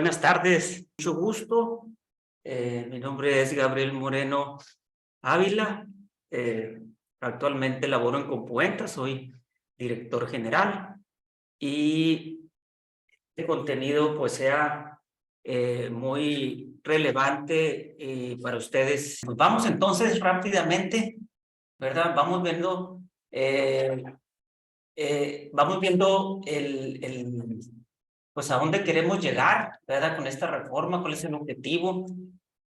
Buenas tardes, mucho gusto. Mi nombre es Gabriel Moreno Ávila. Actualmente laboro en Compuenta, soy director general y este contenido pues sea muy relevante para ustedes. Pues vamos entonces rápidamente, ¿verdad? Vamos viendo pues a dónde queremos llegar, ¿verdad? Con esta reforma, cuál es el objetivo.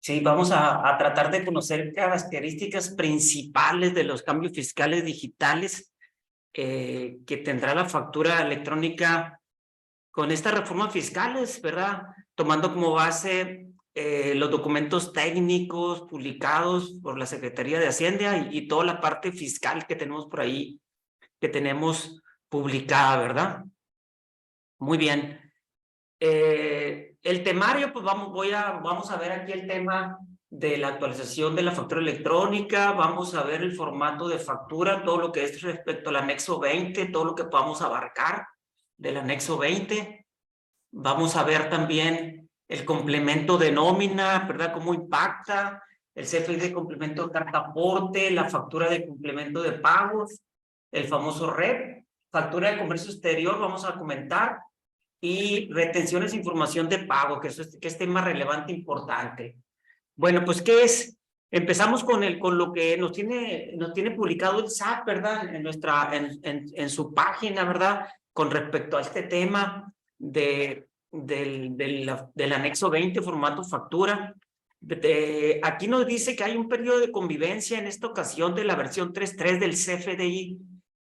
Sí, vamos a tratar de conocer características principales de los cambios fiscales digitales que tendrá la factura electrónica con estas reformas fiscales, ¿verdad? Tomando como base los documentos técnicos publicados por la Secretaría de Hacienda y toda la parte fiscal que tenemos por ahí, que tenemos publicada, ¿verdad? Muy bien. El temario, pues vamos a ver aquí el tema de la actualización de la factura electrónica, vamos a ver el formato de factura, todo lo que es respecto al anexo 20, todo lo que podamos abarcar del anexo 20. Vamos a ver también el complemento de nómina, ¿verdad? Cómo impacta el CFDI de complemento de carta aporte, la factura de complemento de pagos, el famoso REP, factura de comercio exterior, vamos a comentar, y retenciones de información de pago, que es tema relevante, importante. Bueno, pues, ¿qué es? Empezamos con lo que nos tiene publicado el SAT, ¿verdad? En su página, ¿verdad? Con respecto a este tema del anexo 20, formato factura. Aquí nos dice que hay un periodo de convivencia en esta ocasión de la versión 3.3 del CFDI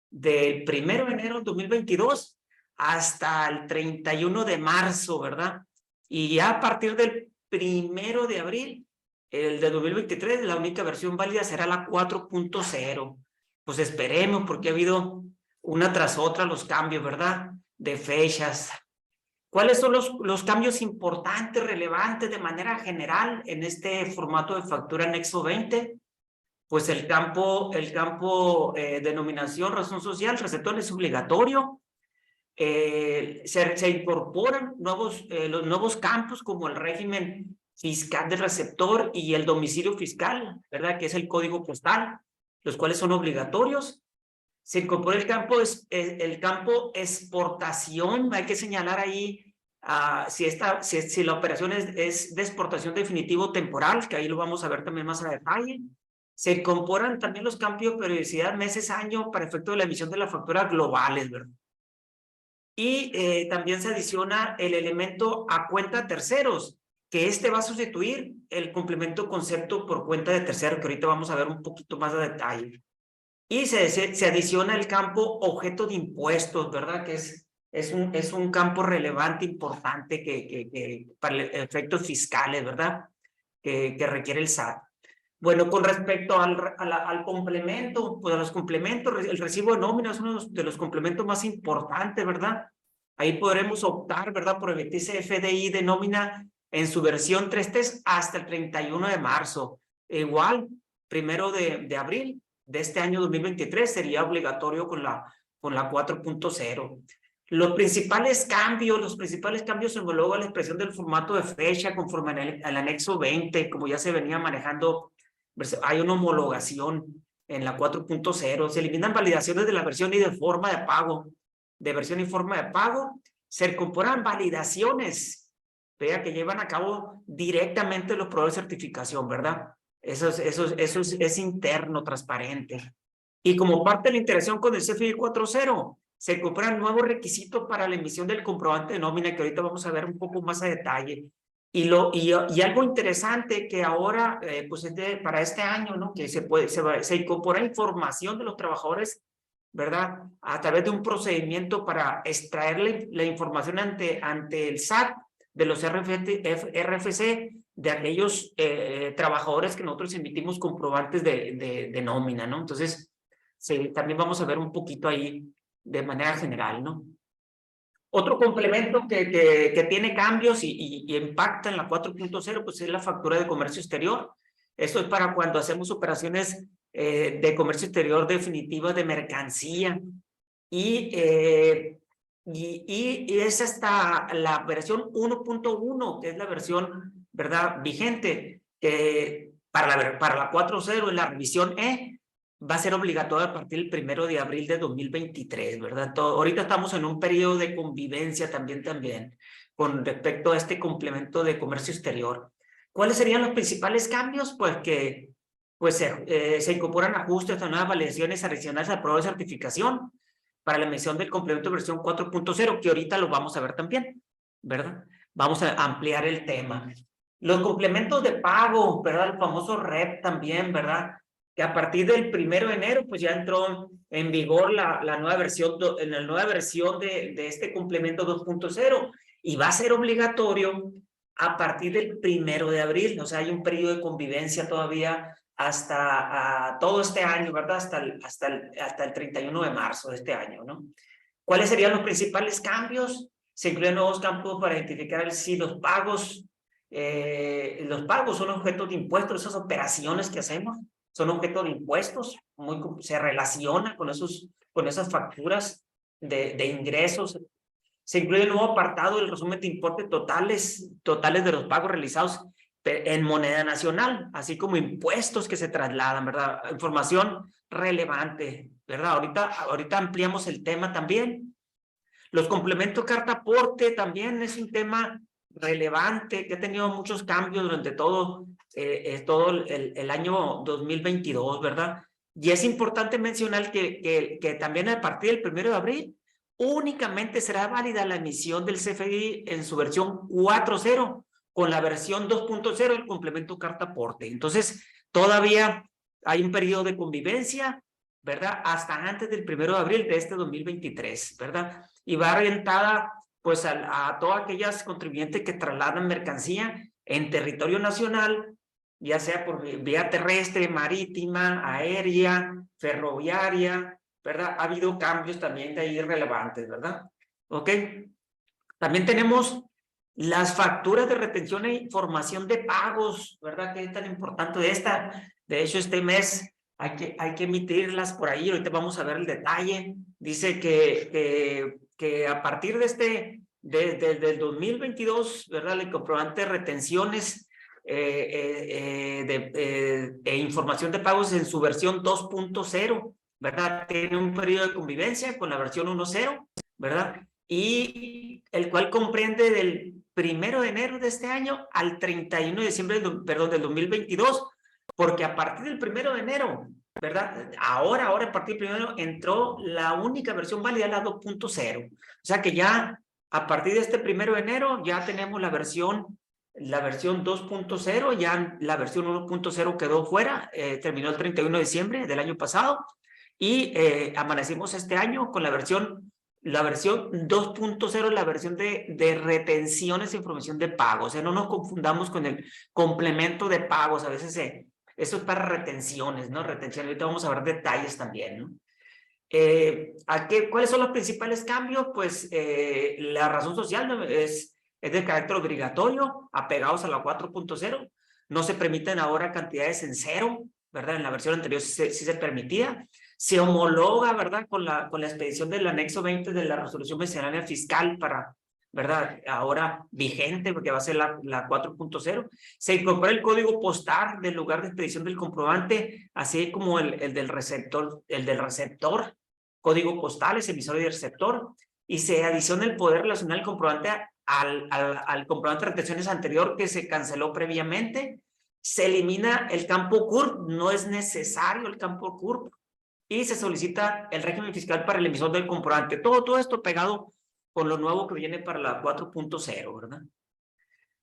del 1 de enero de 2022 hasta el 31 de marzo, ¿verdad? Y ya a partir del 1 de abril, el de 2023, la única versión válida será la 4.0. Pues esperemos, porque ha habido una tras otra los cambios, ¿verdad? De fechas. ¿Cuáles son los cambios importantes, relevantes de manera general en este formato de factura anexo 20? Pues el campo denominación, razón social, receptor es obligatorio. Se incorporan los nuevos campos como el régimen fiscal del receptor y el domicilio fiscal, ¿verdad? Que es el código postal, los cuales son obligatorios. Se incorpora el campo exportación. Hay que señalar ahí si la operación es de exportación definitivo o temporal, que ahí lo vamos a ver también más a detalle. Se incorporan también los cambios de periodicidad meses, año, para efecto de la emisión de las facturas globales, ¿verdad? Y también se adiciona el elemento a cuenta de terceros, que va a sustituir el complemento concepto por cuenta de terceros, que ahorita vamos a ver un poquito más de detalle. Y se adiciona el campo objeto de impuestos, ¿verdad? Que es un campo relevante, importante, para efectos fiscales, ¿verdad? Que requiere el SAT. Bueno, con respecto al complemento, pues a los complementos, el recibo de nómina es uno de los complementos más importantes, ¿verdad? Ahí podremos optar, ¿verdad? Por emitirse FDI de nómina en su versión 3.3 hasta el 31 de marzo. Igual, 1 de abril de este año 2023 sería obligatorio con la 4.0. Los principales cambios se homologan a la expresión del formato de fecha conforme al anexo 20, como ya se venía manejando. Hay una homologación en la 4.0, se eliminan validaciones de la versión y de forma de pago, se incorporan validaciones, vea, que llevan a cabo directamente los proveedores de certificación, ¿verdad? Eso es interno, transparente. Y como parte de la integración con el CFDI 4.0, se incorporan nuevos requisitos para la emisión del comprobante de nómina, que ahorita vamos a ver un poco más a detalle. Y algo interesante que ahora, pues para este año, ¿no? Que se incorpora información de los trabajadores, ¿verdad? A través de un procedimiento para extraer la información ante el SAT de los RFC, de aquellos trabajadores que nosotros emitimos comprobantes de nómina, ¿no? Entonces, también vamos a ver un poquito ahí de manera general, ¿no? Otro complemento que tiene cambios y impacta en la 4.0, pues es la factura de comercio exterior. Esto es para cuando hacemos operaciones de comercio exterior definitivas de mercancía. Y y es hasta la versión 1.1, que es la versión, ¿verdad?, vigente, que para la 4.0, la revisión E, va a ser obligatoria a partir del 1 de abril de 2023, ¿verdad? Ahorita estamos en un periodo de convivencia también, con respecto a este complemento de comercio exterior. ¿Cuáles serían los principales cambios? Pues que se incorporan ajustes a nuevas validaciones adicionales a prueba de certificación para la emisión del complemento de versión 4.0, que ahorita lo vamos a ver también, ¿verdad? Vamos a ampliar el tema. Los complementos de pago, ¿verdad? El famoso REP también, ¿verdad? Que a partir del 1 de enero, pues ya entró en vigor la nueva versión, de este complemento 2.0, y va a ser obligatorio a partir del 1 de abril. O sea, hay un periodo de convivencia todavía hasta todo este año, ¿verdad? Hasta el 31 de marzo de este año, ¿no? ¿Cuáles serían los principales cambios? Se incluyen nuevos campos para identificar si los pagos son objetos de impuestos. Esas operaciones que hacemos son objeto de impuestos, se relaciona con esas facturas de ingresos. Se incluye el nuevo apartado del resumen de importes totales de los pagos realizados en moneda nacional, así como impuestos que se trasladan, ¿verdad? Información relevante, ¿verdad? Ahorita ampliamos el tema también. Los complementos carta aporte también es un tema relevante que ha tenido muchos cambios durante todo el año 2022, ¿verdad? Y es importante mencionar que también a partir del 1 de abril únicamente será válida la emisión del CFDI en su versión 4.0, con la versión 2.0 el complemento carta aporte. Entonces, todavía hay un periodo de convivencia, ¿verdad? Hasta antes del 1 de abril de este 2023, ¿verdad? Y va orientada pues a todas aquellas contribuyentes que trasladan mercancía en territorio nacional, ya sea por vía terrestre, marítima, aérea, ferroviaria, ¿verdad? Ha habido cambios también de ahí relevantes, ¿verdad? ¿Ok? También tenemos las facturas de retención e información de pagos, ¿verdad? Que es tan importante de hecho, este mes hay que emitirlas por ahí. Ahorita vamos a ver el detalle. Dice que a partir desde el 2022, ¿verdad? El comprobante de retenciones e información de pagos en su versión 2.0, ¿verdad? Tiene un periodo de convivencia con la versión 1.0, ¿verdad? Y el cual comprende del 1 de enero de este año al 31 de diciembre del 2022, porque a partir del 1 de enero, ¿verdad? Ahora a partir del 1 de enero entró la única versión válida, la 2.0. O sea que ya a partir de este 1 de enero ya tenemos la versión 2.0, ya la versión 1.0 quedó fuera, terminó el 31 de diciembre del año pasado, y amanecimos este año con la versión 2.0, la versión de retenciones e información de pagos. O sea, no nos confundamos con el complemento de pagos. A veces eso es para retenciones, ¿no? Retenciones. Ahorita vamos a ver detalles también, ¿no? ¿Cuáles son los principales cambios? Pues la razón social, ¿no? es de carácter obligatorio, apegados a la 4.0. No se permiten ahora cantidades en cero, ¿verdad? En la versión anterior sí se permitía. Se homologa, ¿verdad? Con la expedición del anexo 20 de la resolución miscelánea fiscal ¿verdad? Ahora vigente, porque va a ser la 4.0. Se incorpora el código postal del lugar de expedición del comprobante, así como el del receptor, código postal, es emisor y receptor, y se adiciona el poder relacionar el comprobante al comprobante de retenciones anterior que se canceló previamente. Se elimina el campo CURP, no es necesario el campo CURP, y se solicita el régimen fiscal para el emisor del comprobante. Todo esto pegado con lo nuevo que viene para la 4.0, ¿verdad?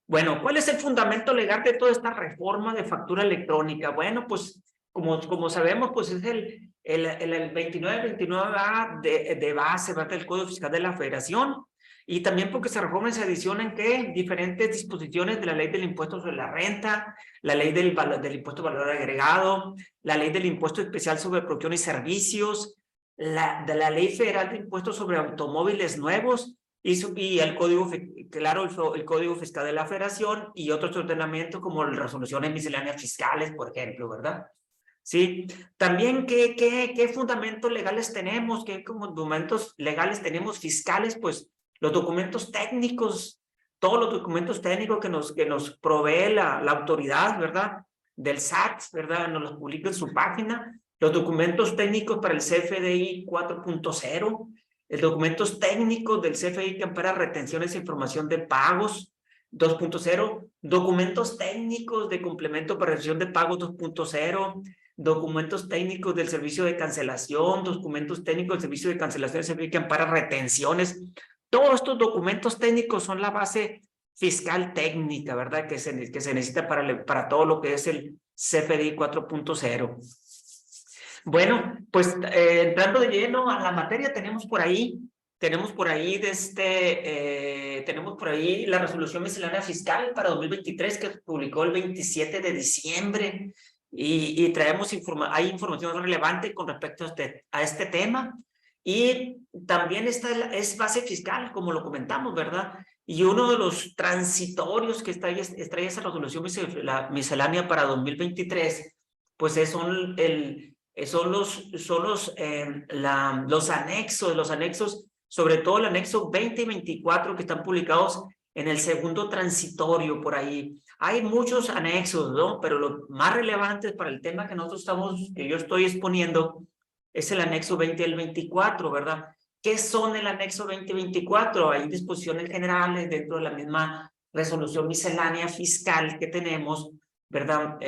Bueno, ¿cuál es el fundamento legal de toda esta reforma de factura electrónica? Bueno, pues como sabemos, pues es el 29A de base, ¿verdad? El Código Fiscal de la Federación, y también porque se reforma y se adicionan ¿qué? Diferentes disposiciones de la Ley del Impuesto sobre la Renta, la Ley del Impuesto de Valor Agregado, la Ley del Impuesto Especial sobre Producción y Servicios, de la Ley Federal de Impuestos sobre Automóviles Nuevos, y el Código, claro, el Código Fiscal de la Federación y otros ordenamientos como las resoluciones misceláneas fiscales, por ejemplo, ¿verdad? ¿sí? También, ¿qué fundamentos legales tenemos? ¿Qué documentos legales tenemos fiscales? Pues los documentos técnicos, todos los documentos técnicos que nos provee la autoridad, ¿verdad? Del SAT, ¿verdad? Nos los publica en su página. Los documentos técnicos para el CFDI 4.0, los documentos técnicos del CFDI que ampara retenciones e información de pagos 2.0, documentos técnicos de complemento para retención de pagos 2.0, documentos técnicos del servicio de cancelación, documentos técnicos del servicio de cancelación del servicio que ampara retenciones. Todos estos documentos técnicos son la base fiscal técnica, ¿verdad? Que se necesita para todo lo que es el CFDI 4.0. Bueno, pues entrando de lleno a la materia, tenemos por ahí la resolución miscelánea fiscal para 2023 que publicó el 27 de diciembre y traemos hay información relevante con respecto a este tema, y también es base fiscal, como lo comentamos, ¿verdad? Y uno de los transitorios que trae esa resolución miscelánea para 2023, pues son los anexos, sobre todo el anexo 20 y 24 que están publicados en el segundo transitorio por ahí. Hay muchos anexos, ¿no? Pero los más relevantes para el tema que yo estoy exponiendo es el anexo 20 y el 24, ¿verdad? ¿Qué son el anexo 20 y 24? Hay disposiciones generales dentro de la misma resolución miscelánea fiscal que tenemos, ¿verdad?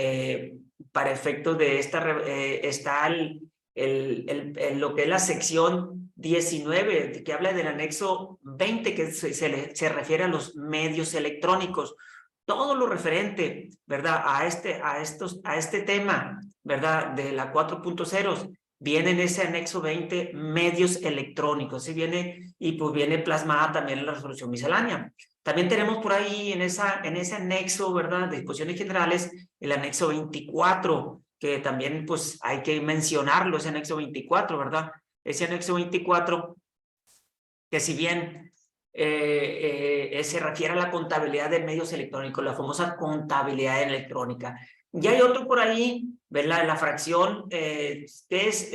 Para efectos de está lo que es la sección 19, que habla del anexo 20, que se refiere a los medios electrónicos. Todo lo referente, ¿verdad? A este tema, ¿verdad? De la 4.0, viene en ese anexo 20, medios electrónicos, ¿sí? Y pues viene plasmada también en la resolución miscelánea. También tenemos por ahí en ese anexo, ¿verdad? De disposiciones generales, el anexo 24, que también pues hay que mencionarlo, ese anexo 24, ¿verdad? Ese anexo 24, que si bien se refiere a la contabilidad de medios electrónicos, la famosa contabilidad electrónica. Y hay otro por ahí, ¿verdad? La fracción que es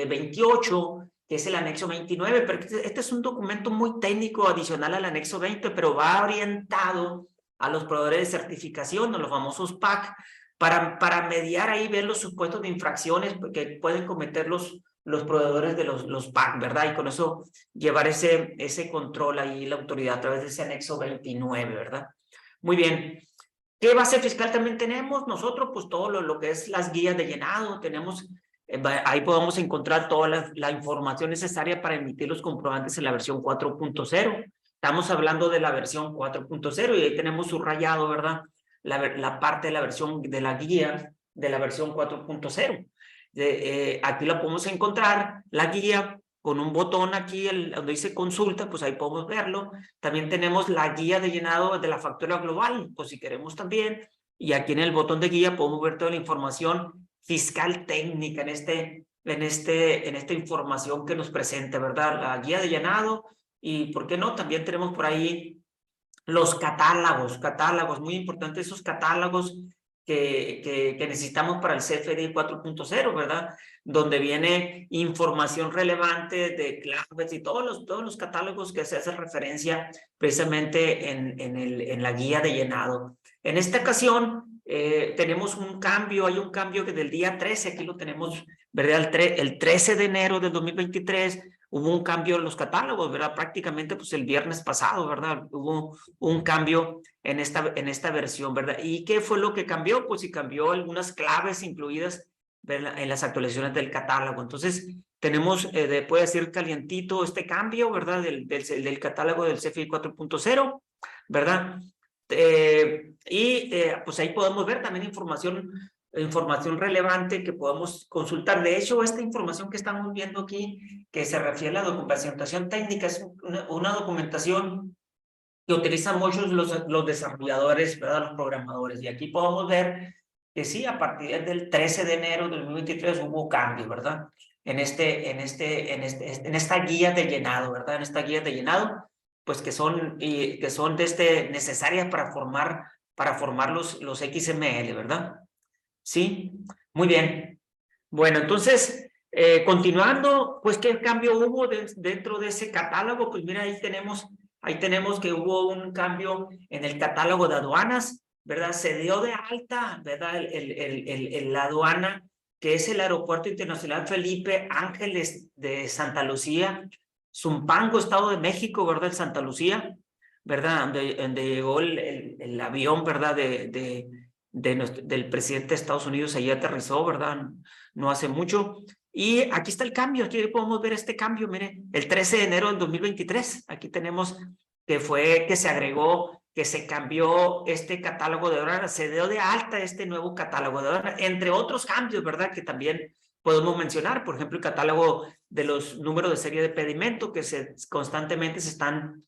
28, que es el anexo 29, pero este es un documento muy técnico adicional al anexo 20, pero va orientado a los proveedores de certificación, a los famosos PAC, para mediar ahí, ver los supuestos de infracciones que pueden cometer los proveedores de los PAC, ¿verdad? Y con eso llevar ese control ahí la autoridad a través de ese anexo 29, ¿verdad? Muy bien. ¿Qué base fiscal también tenemos? Nosotros, pues todo lo que es las guías de llenado, tenemos, ahí podemos encontrar toda la información necesaria para emitir los comprobantes en la versión 4.0. Estamos hablando de la versión 4.0 y ahí tenemos subrayado, ¿verdad? La parte de la versión de la guía de la versión 4.0. Aquí la podemos encontrar, la guía, con un botón aquí donde dice consulta, pues ahí podemos verlo. También tenemos la guía de llenado de la factura global, pues si queremos también. Y aquí en el botón de guía podemos ver toda la información fiscal técnica en esta información que nos presenta, ¿verdad? La guía de llenado, y ¿por qué no? También tenemos por ahí los catálogos, muy importantes esos catálogos que necesitamos para el CFDI 4.0, ¿verdad? Donde viene información relevante de claves y todos los catálogos que se hacen referencia precisamente en la guía de llenado. En esta ocasión tenemos un cambio, hay un cambio que del día 13, aquí lo tenemos, ¿verdad? El 13 de enero del 2023, hubo un cambio en los catálogos, ¿verdad? Prácticamente pues el viernes pasado, ¿verdad? Hubo un cambio en esta versión, ¿verdad? ¿Y qué fue lo que cambió? Pues sí, cambió algunas claves incluidas, ¿verdad?, en las actualizaciones del catálogo. Entonces, tenemos, puede decir calientito este cambio, ¿verdad? Del catálogo del CFDI 4.0, ¿verdad? Pues ahí podemos ver también información relevante que podemos consultar. De hecho, esta información que estamos viendo aquí, que se refiere a la documentación técnica, es una documentación que utilizan muchos los desarrolladores, ¿verdad? Los programadores. Y aquí podemos ver que sí, a partir del 13 de enero del 2023 hubo cambio, ¿verdad? En esta guía de llenado, ¿verdad? En esta guía de llenado, pues que son necesarias para formar los XML, ¿verdad? Sí, muy bien. Bueno, entonces, continuando, pues, ¿qué cambio hubo dentro de ese catálogo? Pues mira, ahí tenemos que hubo un cambio en el catálogo de aduanas, ¿verdad? Se dio de alta, ¿verdad? La aduana, que es el Aeropuerto Internacional Felipe Ángeles de Santa Lucía, Zumpango, Estado de México, ¿verdad? El Santa Lucía, ¿verdad? Donde llegó el avión, ¿verdad? Del presidente de Estados Unidos, allí aterrizó, ¿verdad? No hace mucho. Y aquí está el cambio, aquí podemos ver este cambio, miren, el 13 de enero del 2023, aquí tenemos que se agregó, que se cambió este catálogo de aduanas, se dio de alta este nuevo catálogo de aduanas, entre otros cambios, ¿verdad? Que también podemos mencionar, por ejemplo, el catálogo de los números de serie de pedimento que constantemente se están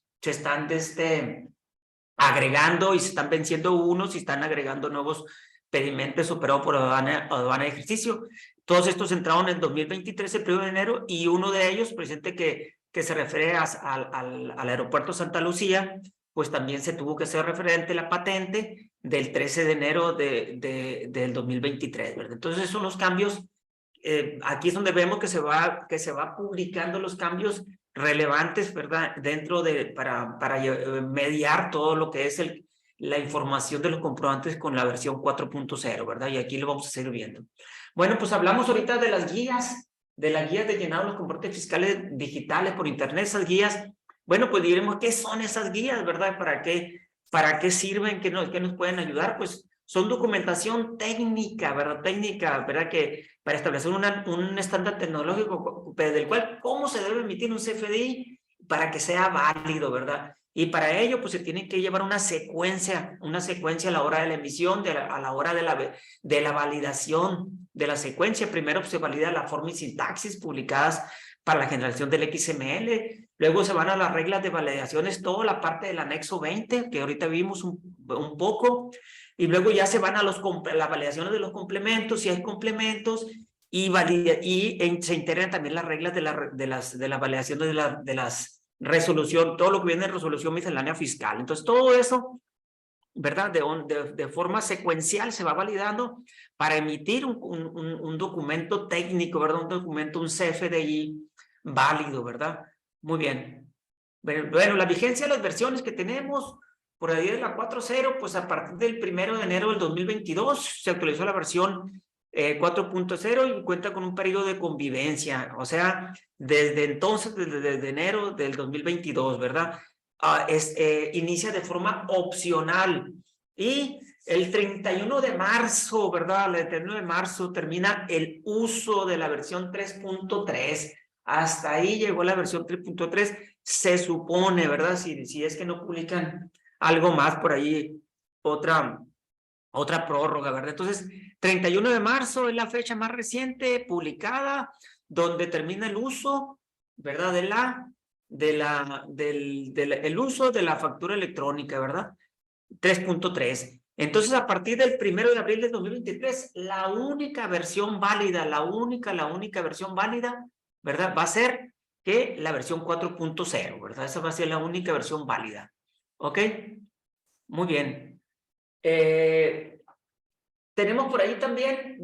agregando y se están venciendo unos y están agregando nuevos pedimentos operados por aduana de ejercicio. Todos estos entraron en 2023, el 1 de enero, y uno de ellos, presente que se refiere al aeropuerto Santa Lucía, pues también se tuvo que hacer referente a la patente del 13 de enero del 2023, ¿verdad? Entonces, esos son los cambios. Aquí es donde vemos que se va publicando los cambios relevantes, ¿verdad? Para mediar todo lo que es la información de los comprobantes con la versión 4.0, ¿verdad? Y aquí lo vamos a seguir viendo. Bueno, pues hablamos ahorita de las guías, de llenado de los comprobantes fiscales digitales por internet, esas guías. Bueno, pues diremos, ¿qué son esas guías, verdad? ¿Para qué sirven? ¿Qué nos pueden ayudar? Pues son documentación técnica, ¿verdad? Que para establecer un estándar tecnológico del cual, ¿cómo se debe emitir un CFDI para que sea válido, ¿verdad? Y para ello, pues se tiene que llevar una secuencia a la hora de la emisión, a la hora de la validación de la secuencia. Primero pues, se valida la forma y sintaxis publicadas para la generación del XML. Luego se van a las reglas de validaciones, toda la parte del anexo 20, que ahorita vimos un poco. Y luego ya se van a las validaciones de los complementos, si hay complementos, y se integran también las reglas de la validación de las resolución, todo lo que viene de resolución miscelánea fiscal. Entonces, todo eso, ¿verdad? De forma secuencial se va validando para emitir un documento técnico, ¿verdad? Un CFDI válido, ¿verdad? Muy bien. Bueno, la vigencia de las versiones que tenemos por ahí de la 4.0, pues a partir del 1 de enero del 2022 se actualizó la versión 4.0 y cuenta con un periodo de convivencia, o sea, desde entonces, desde enero del 2022, ¿verdad? Inicia de forma opcional y el 31 de marzo, ¿verdad? El 31 de marzo termina el uso de la versión 3.3. Hasta ahí llegó la versión 3.3, se supone, ¿verdad? Si es que no publican algo más por ahí, otra prórroga, ¿verdad? Entonces, 31 de marzo es la fecha más reciente publicada, donde termina el uso, ¿verdad? El uso de la factura electrónica, ¿verdad? 3.3. Entonces, a partir del 1 de abril de 2023, la única versión válida, la única versión válida, ¿verdad? Va a ser que la versión 4.0, ¿verdad? Esa va a ser la única versión válida. ¿Ok? Muy bien. Tenemos por ahí también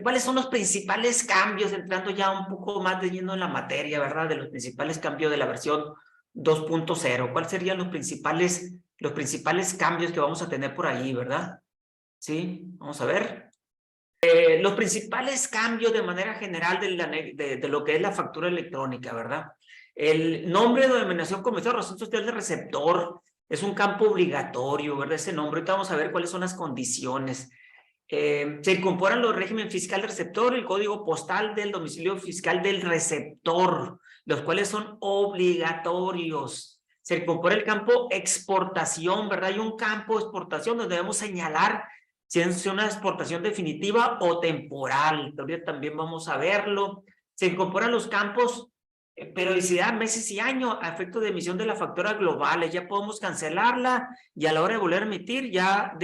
cuáles son los principales cambios, entrando ya un poco más de lleno en la materia, ¿verdad? De los principales cambios de la versión 2.0. ¿Cuáles serían los principales cambios que vamos a tener por ahí, ¿verdad? Sí, vamos a ver. Los principales cambios de manera general de lo que es la factura electrónica, ¿verdad? El nombre de denominación comercial, razón social de receptor, es un campo obligatorio, ¿verdad? Ese nombre, ahorita vamos a ver cuáles son las condiciones. Se incorporan los regímenes fiscal del receptor, el código postal del domicilio fiscal del receptor, los cuales son obligatorios. Se incorpora el campo exportación, ¿verdad? Hay un campo exportación donde debemos señalar si es una exportación definitiva o temporal. Todavía también vamos a verlo. Se incorporan los campos periodicidad, meses y año a efecto de emisión de la factura global. Ya podemos cancelarla y a la hora de volver a emitir ya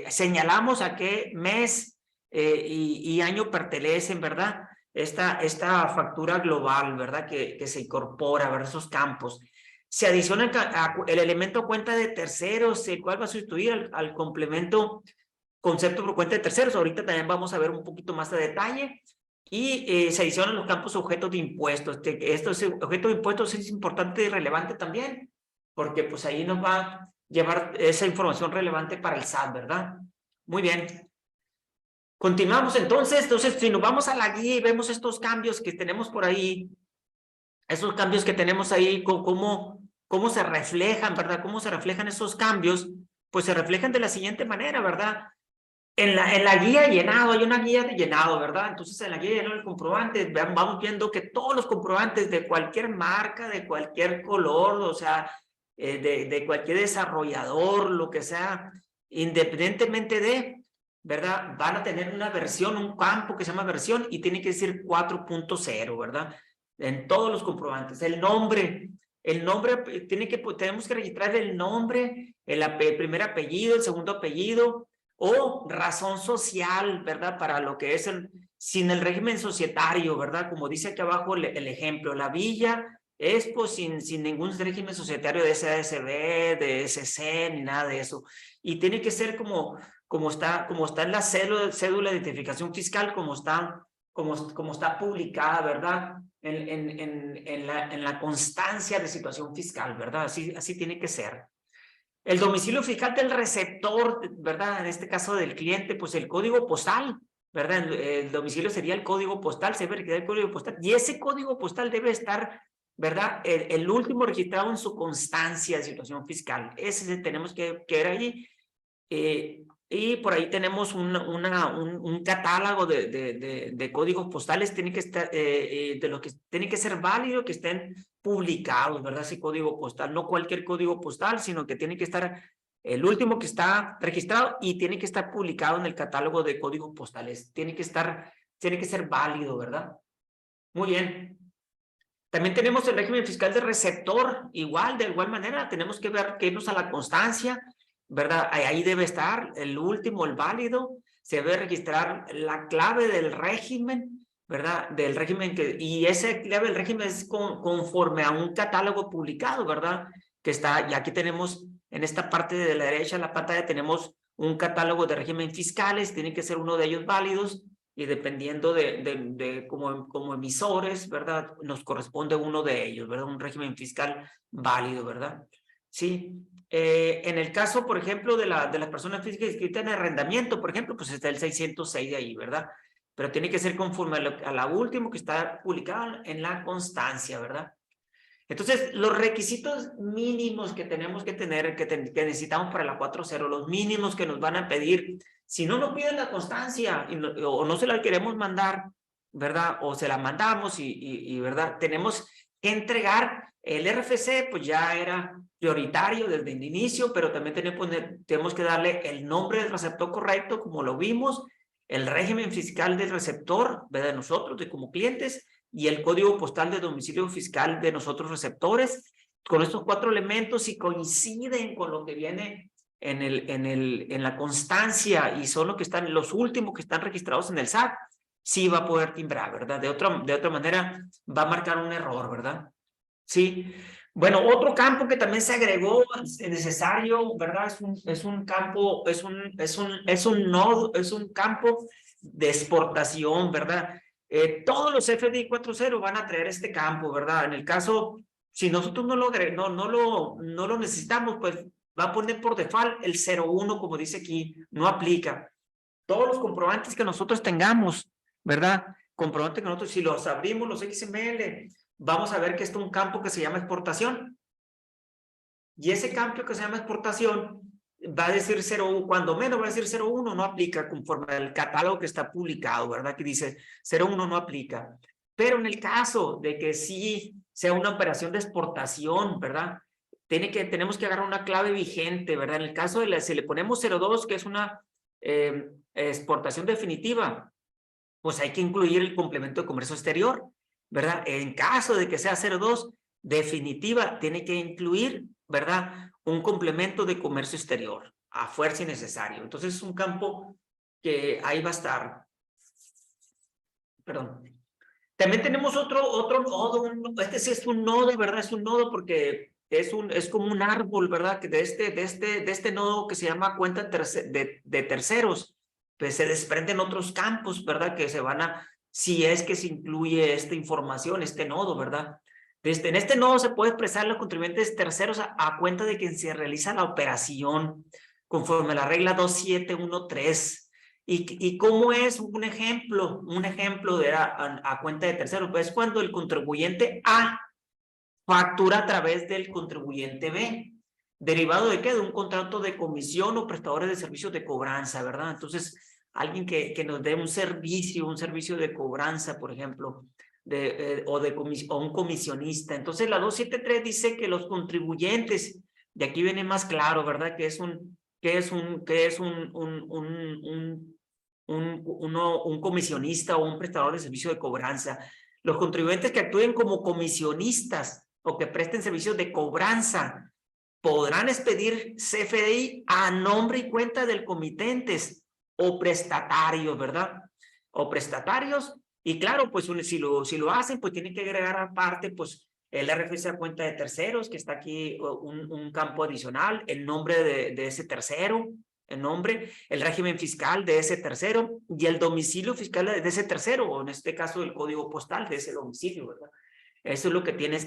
señalamos a qué mes y año pertenecen, ¿verdad? Esta factura global, ¿verdad? Que se incorpora, ¿verdad? Esos campos. Se adiciona el elemento cuenta de terceros, el cual va a sustituir al complemento concepto por cuenta de terceros. Ahorita también vamos a ver un poquito más de detalle. Y se adicionan los campos objetos de impuestos. Estos objetos de impuestos es importante y relevante también, porque pues ahí nos va a llevar esa información relevante para el SAT, ¿verdad? Muy bien. Continuamos entonces. Entonces, si nos vamos a la guía y vemos estos cambios que tenemos por ahí, esos cambios que tenemos ahí, cómo se reflejan, ¿verdad? Cómo se reflejan esos cambios, pues se reflejan de la siguiente manera, ¿verdad? En la guía de llenado, hay una guía de llenado, ¿verdad? Entonces, en la guía de llenado del comprobante, vamos viendo que todos los comprobantes de cualquier marca, de cualquier color, o sea, de cualquier desarrollador, lo que sea, independientemente de, ¿verdad? Van a tener una versión, un campo que se llama versión y tiene que decir 4.0, ¿verdad? En todos los comprobantes. El nombre tenemos que registrar el nombre, el primer apellido, el segundo apellido, o razón social, ¿verdad? Para lo que es sin el régimen societario, ¿verdad? Como dice aquí abajo el ejemplo, la villa es pues sin ningún régimen societario de SASB, de SC, ni nada de eso. Y tiene que ser como está en la cédula de identificación fiscal, como está publicada, ¿verdad? En la constancia de situación fiscal, ¿verdad? Así tiene que ser. El domicilio fiscal del receptor, ¿verdad? En este caso del cliente, pues el código postal, ¿verdad? El domicilio sería el código postal, se debe el código postal, y ese código postal debe estar, ¿verdad? El último registrado en su constancia de situación fiscal. Ese tenemos que ver allí. Y por ahí tenemos un catálogo de códigos postales, tiene que estar, de lo que tiene que ser válido, que estén publicados, ¿verdad? Ese código postal, no cualquier código postal, sino que tiene que estar el último que está registrado y tiene que estar publicado en el catálogo de códigos postales. Tiene que ser válido, ¿verdad? Muy bien. También tenemos el régimen fiscal de receptor, de igual manera, tenemos que irnos a la constancia, ¿verdad? Ahí debe estar el último, el válido, se debe registrar la clave del régimen, ¿verdad? Del régimen y esa clave del régimen es conforme a un catálogo publicado, ¿verdad? Que está, y aquí tenemos en esta parte de la derecha de la pantalla tenemos un catálogo de régimen fiscales, tiene que ser uno de ellos válidos, y dependiendo como emisores, ¿verdad? Nos corresponde uno de ellos, ¿verdad? Un régimen fiscal válido, ¿verdad? Sí. En el caso, por ejemplo, de las personas físicas inscritas en arrendamiento, por ejemplo, pues está el 606 de ahí, ¿verdad? Pero tiene que ser conforme a la última que está publicada en la constancia, ¿verdad? Entonces, los requisitos mínimos que tenemos que tener, que necesitamos para la 4.0, los mínimos que nos van a pedir, si no nos piden la constancia o no se la queremos mandar, ¿verdad? O se la mandamos ¿verdad? Tenemos que entregar el RFC, pues ya era prioritario desde el inicio, pero también tenemos que darle el nombre del receptor correcto, como lo vimos, el régimen fiscal del receptor, ¿verdad? De nosotros, como clientes, y el código postal de domicilio fiscal de nosotros receptores. Con estos 4 elementos, si coinciden con lo que viene en la constancia y son los últimos que están registrados en el SAT, sí va a poder timbrar, ¿verdad? De otra manera va a marcar un error, ¿verdad? Sí. Bueno, otro campo que también se agregó necesario, ¿verdad? Es un campo, es un campo de exportación, ¿verdad? Todos los FDI 4.0 van a traer este campo, ¿verdad? En el caso, si nosotros no lo necesitamos, pues va a poner por default el 01, como dice aquí, no aplica. Todos los comprobantes que nosotros tengamos, ¿verdad? Comprobantes que nosotros, si los abrimos, los XML, vamos a ver que está un campo que se llama exportación. Y ese campo que se llama exportación va a decir 01, cuando menos va a decir 01, no aplica conforme al catálogo que está publicado, ¿verdad? Que dice 01 no aplica. Pero en el caso de que sí sea una operación de exportación, ¿verdad? Tenemos que agarrar una clave vigente, ¿verdad? En el caso de si le ponemos 02, que es una exportación definitiva, pues hay que incluir el complemento de comercio exterior, ¿verdad? En caso de que sea 02, definitiva, tiene que incluir, ¿verdad? Un complemento de comercio exterior, a fuerza y necesario. Entonces es un campo que ahí va a estar. Perdón. También tenemos otro nodo, este sí es un nodo, ¿verdad? Es un nodo porque es como un árbol, ¿verdad? Que de este nodo que se llama cuenta de terceros, pues se desprenden otros campos, ¿verdad? Que se van a, si es que se incluye esta información, este nodo, ¿verdad? En este nodo se puede expresar los contribuyentes terceros a cuenta de quien se realiza la operación conforme a la regla 2713. ¿Y cómo es un ejemplo? Un ejemplo de a cuenta de terceros, pues cuando el contribuyente A factura a través del contribuyente B. ¿Derivado de qué? De un contrato de comisión o prestadores de servicios de cobranza, ¿verdad? Entonces, alguien que nos dé un servicio de cobranza, por ejemplo, o un comisionista. Entonces, la 273 dice que los contribuyentes, de aquí viene más claro, ¿verdad? Que es un comisionista o un prestador de servicio de cobranza. Los contribuyentes que actúen como comisionistas o que presten servicios de cobranza podrán expedir CFDI a nombre y cuenta del comitentes o prestatarios, ¿verdad? O prestatarios. Y claro, pues si lo hacen, pues tienen que agregar aparte, pues el RFC a cuenta de terceros, que está aquí un campo adicional, el nombre de ese tercero, el nombre, el régimen fiscal de ese tercero y el domicilio fiscal de ese tercero, o en este caso el código postal de ese domicilio, ¿verdad? Eso es lo que tiene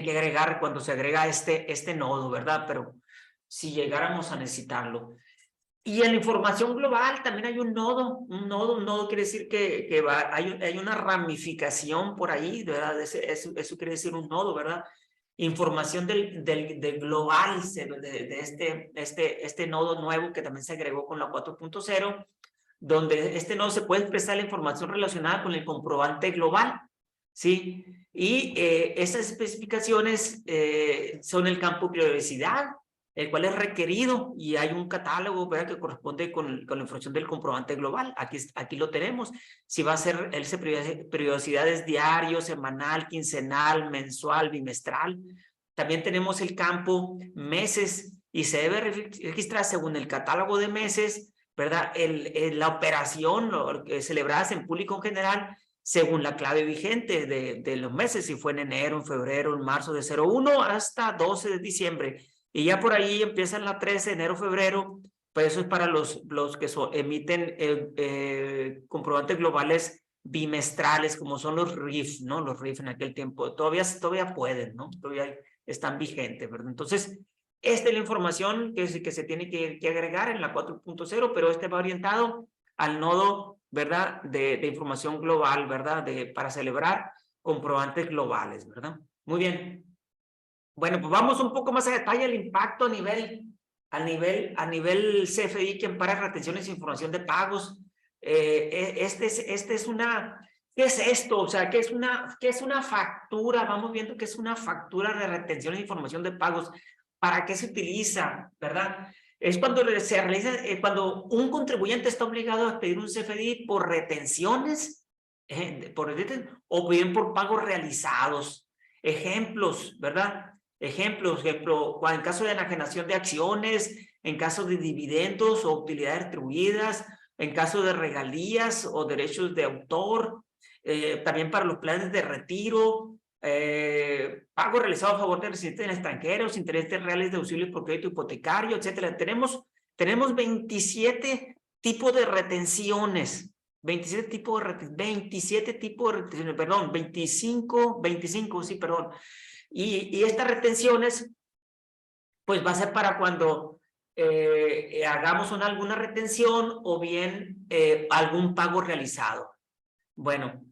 que agregar cuando se agrega este nodo, ¿verdad? Pero si llegáramos a necesitarlo. Y en la información global también hay un nodo quiere decir que hay una ramificación por ahí, ¿verdad? Eso quiere decir un nodo, ¿verdad? Información del global, de este nodo nuevo que también se agregó con la 4.0, donde este nodo se puede expresar la información relacionada con el comprobante global, ¿sí? Y esas especificaciones son el campo periodicidad, el cual es requerido, y hay un catálogo, ¿verdad?, que corresponde con la información del comprobante global. Aquí lo tenemos. Si va a ser periodicidades diario, semanal, quincenal, mensual, bimestral. También tenemos el campo meses y se debe registrar según el catálogo de meses, ¿verdad? La operación celebradas en público en general según la clave vigente de los meses, si fue en enero, en febrero, en marzo, de 01 hasta 12 de diciembre. Y ya por ahí empiezan la 13, enero, febrero, pues eso es para los que emiten comprobantes globales bimestrales, como son los RIF, ¿no? Los RIF en aquel tiempo todavía pueden, ¿no? Todavía están vigentes, ¿verdad? Entonces, esta es la información que se tiene que agregar en la 4.0, pero este va orientado al nodo, ¿verdad?, de información global, ¿verdad?, para celebrar comprobantes globales, ¿verdad? Muy bien. Bueno, pues vamos un poco más a detalle el impacto a nivel CFDI que ampara retenciones e información de pagos. ¿Qué es esto? O sea, ¿qué es una factura? Vamos viendo qué es una factura de retenciones e información de pagos. ¿Para qué se utiliza? ¿Verdad? Es cuando se realiza, cuando un contribuyente está obligado a pedir un CFDI por retenciones, o bien por pagos realizados. Ejemplos, ¿verdad? Ejemplo, en caso de enajenación de acciones, en caso de dividendos o utilidades retribuidas, en caso de regalías o derechos de autor, también para los planes de retiro, pago realizado a favor de residentes extranjeros, intereses reales deducibles por crédito hipotecario, etcétera. Tenemos 27 tipos de retenciones, 27 tipos de retenciones, perdón, 25, sí, perdón. Y estas retenciones, pues va a ser para cuando hagamos alguna retención o bien algún pago realizado. Bueno,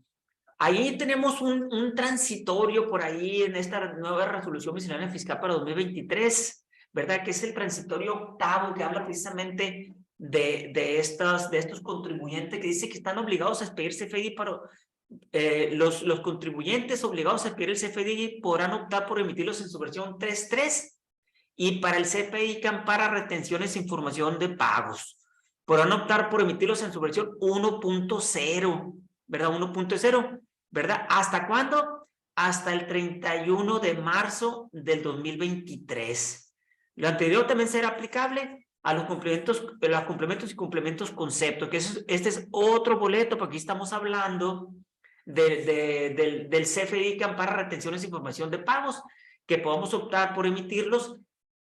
ahí tenemos un transitorio por ahí en esta nueva resolución miscelánea fiscal para 2023, ¿verdad? Que es el transitorio octavo que habla precisamente de estos contribuyentes que dice que están obligados a expedir CFDI para... los contribuyentes obligados a expedir el CFDI podrán optar por emitirlos en su versión 3.3 y para el CPI que ampara retenciones e información de pagos podrán optar por emitirlos en su versión 1.0, ¿verdad? 1.0, ¿verdad? ¿Hasta cuándo? Hasta el 31 de marzo del 2023. Lo anterior también será aplicable a los complementos y complementos concepto, que este es otro boleto, porque aquí estamos hablando del CFDI que ampara retenciones e información de pagos, que podamos optar por emitirlos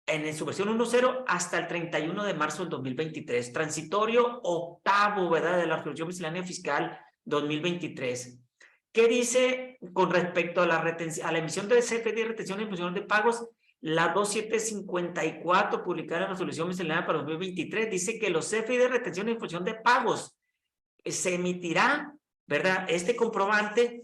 en su versión 1.0 hasta el 31 de marzo del 2023. Transitorio octavo, ¿verdad?, de la resolución miscelánea fiscal 2023. ¿Qué dice con respecto a la emisión de CFDI y retención de imposición de pagos? La 2754, publicada en la resolución miscelánea para 2023, dice que los CFDI de retención e imposición de pagos se emitirá, ¿verdad? Este comprobante,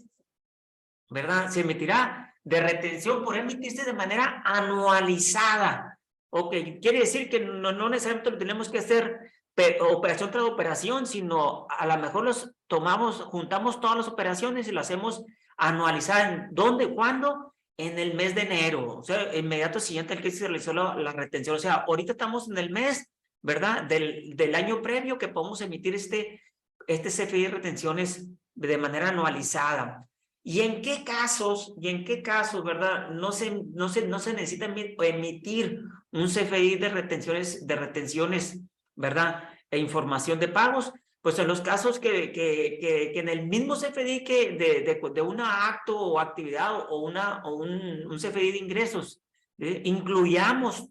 ¿verdad? Se emitirá de retención por emitirse de manera anualizada. Ok, quiere decir que no necesariamente lo tenemos que hacer operación tras operación, sino a lo mejor juntamos todas las operaciones y lo hacemos anualizada. ¿Dónde? ¿Cuándo? En el mes de enero, o sea, inmediato siguiente al que se realizó la retención. O sea, ahorita estamos en el mes, ¿verdad?, del año previo que podemos emitir este CFDI de retenciones de manera anualizada. ¿Y en qué casos, verdad, no se necesita emitir un CFDI de retenciones, verdad, e información de pagos? Pues en los casos que en el mismo CFDI de un acto o actividad o un CFDI de ingresos, incluyamos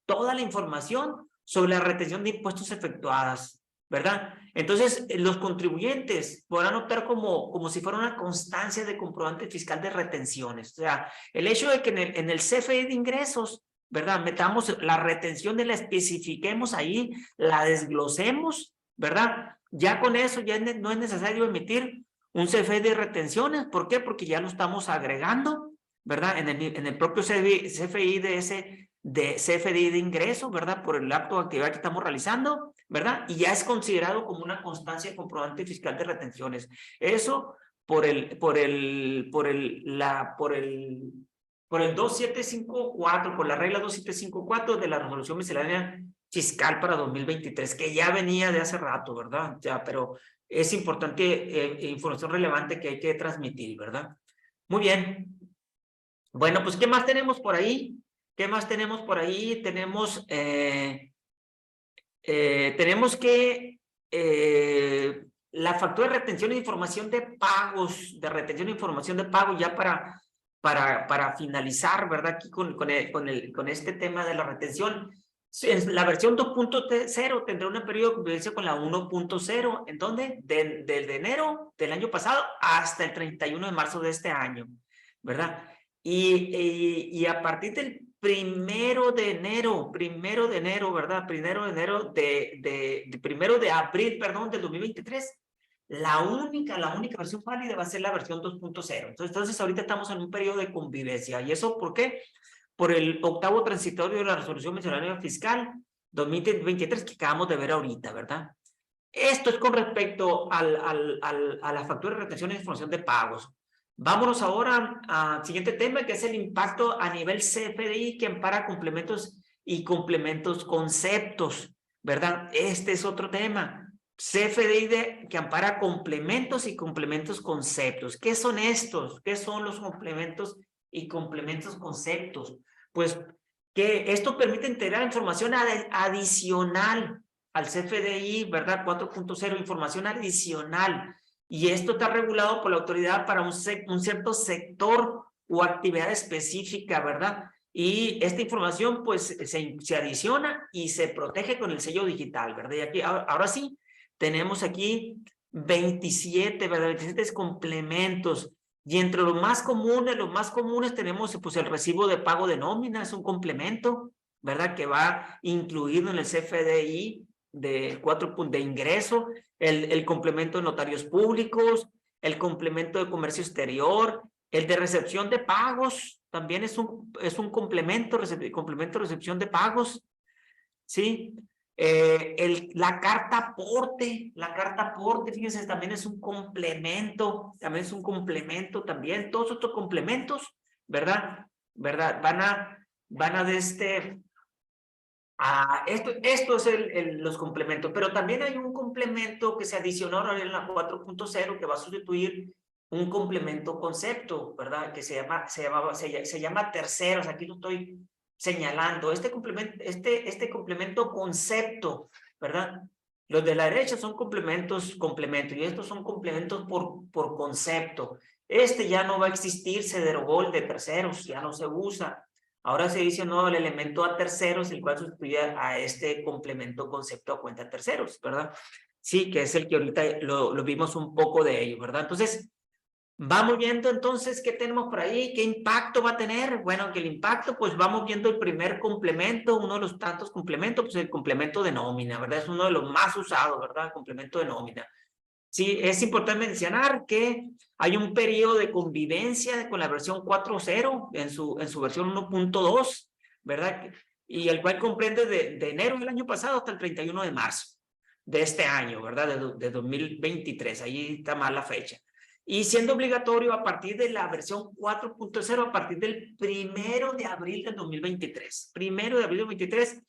toda la información sobre la retención de impuestos efectuadas, ¿verdad? Entonces, los contribuyentes podrán optar como si fuera una constancia de comprobante fiscal de retenciones. O sea, el hecho de que en el CFDI de ingresos, ¿verdad?, metamos la retención, la especifiquemos ahí, la desglosemos, ¿verdad? Ya con eso ya no es necesario emitir un CFDI de retenciones. ¿Por qué? Porque ya lo estamos agregando, ¿verdad?, en el propio CFDI de CFDI de ingreso, ¿verdad?, por el acto de actividad que estamos realizando, ¿verdad? Y ya es considerado como una constancia de comprobante fiscal de retenciones. Eso por el 2754, por la regla 2754 de la resolución miscelánea fiscal para 2023, que ya venía de hace rato, ¿verdad? Ya, pero es importante, información relevante que hay que transmitir, ¿verdad? Muy bien. Bueno, pues, ¿qué más tenemos por ahí? ¿Qué más tenemos por ahí? Tenemos que la factura de retención de información de pagos, ya para finalizar, ¿verdad? Aquí con este tema de la retención. La versión 2.0 tendrá un periodo de convivencia con la 1.0. ¿En dónde? Desde enero del año pasado hasta el 31 de marzo de este año, ¿verdad? Y a partir del primero de enero, ¿verdad? Primero de abril, perdón, del 2023, la única versión válida va a ser la versión 2.0. Entonces, ahorita estamos en un periodo de convivencia. ¿Y eso por qué? Por el octavo transitorio de la resolución miscelánea fiscal 2023 que acabamos de ver ahorita, ¿verdad? Esto es con respecto a la factura de retención de información de pagos. Vámonos ahora al siguiente tema, que es el impacto a nivel CFDI que ampara complementos y complementos conceptos, ¿verdad? Este es otro tema. CFDI que ampara complementos y complementos conceptos. ¿Qué son estos? ¿Qué son los complementos y complementos conceptos? Pues que esto permite integrar información adicional al CFDI, ¿verdad? 4.0, información adicional. Y esto está regulado por la autoridad para un cierto sector o actividad específica, ¿verdad? Y esta información, pues, se adiciona y se protege con el sello digital, ¿verdad? Y aquí, ahora sí, tenemos aquí 27, ¿verdad? 27 complementos. Y entre los más comunes tenemos, pues, el recibo de pago de nómina, es un complemento, ¿verdad?, que va incluido en el CFDI de ingreso, el complemento de notarios públicos, el complemento de comercio exterior, el de recepción de pagos, también es un complemento de recepción de pagos, ¿sí? La carta aporte, fíjense, también es un complemento, también, todos estos complementos, ¿verdad? Van a esto es los complementos, pero también hay un complemento que se adicionó ahora en la 4.0 que va a sustituir un complemento concepto, ¿verdad? Que se llama terceros. Aquí lo estoy señalando. Este complemento concepto, ¿verdad? Los de la derecha son complementos, y estos son complementos por concepto. Este ya no va a existir, se derogó el de terceros, ya no se usa. Ahora se dice no el elemento a terceros, el cual sustituye a este complemento concepto a cuenta de terceros, ¿verdad? Sí, que es el que ahorita lo vimos un poco de ello, ¿verdad? Entonces, vamos viendo entonces qué tenemos por ahí, qué impacto va a tener. Bueno, que el impacto, pues vamos viendo el primer complemento, uno de los tantos complementos, pues el complemento de nómina, ¿verdad? Es uno de los más usados, ¿verdad? El complemento de nómina. Sí, es importante mencionar que hay un periodo de convivencia con la versión 4.0 en su versión 1.2, ¿verdad? Y el cual comprende de enero del año pasado hasta el 31 de marzo de este año, ¿verdad? De 2023, ahí está mal la fecha. Y siendo obligatorio a partir de la versión 4.0, a partir del 1 de abril del 2023. 1 de abril del 2023,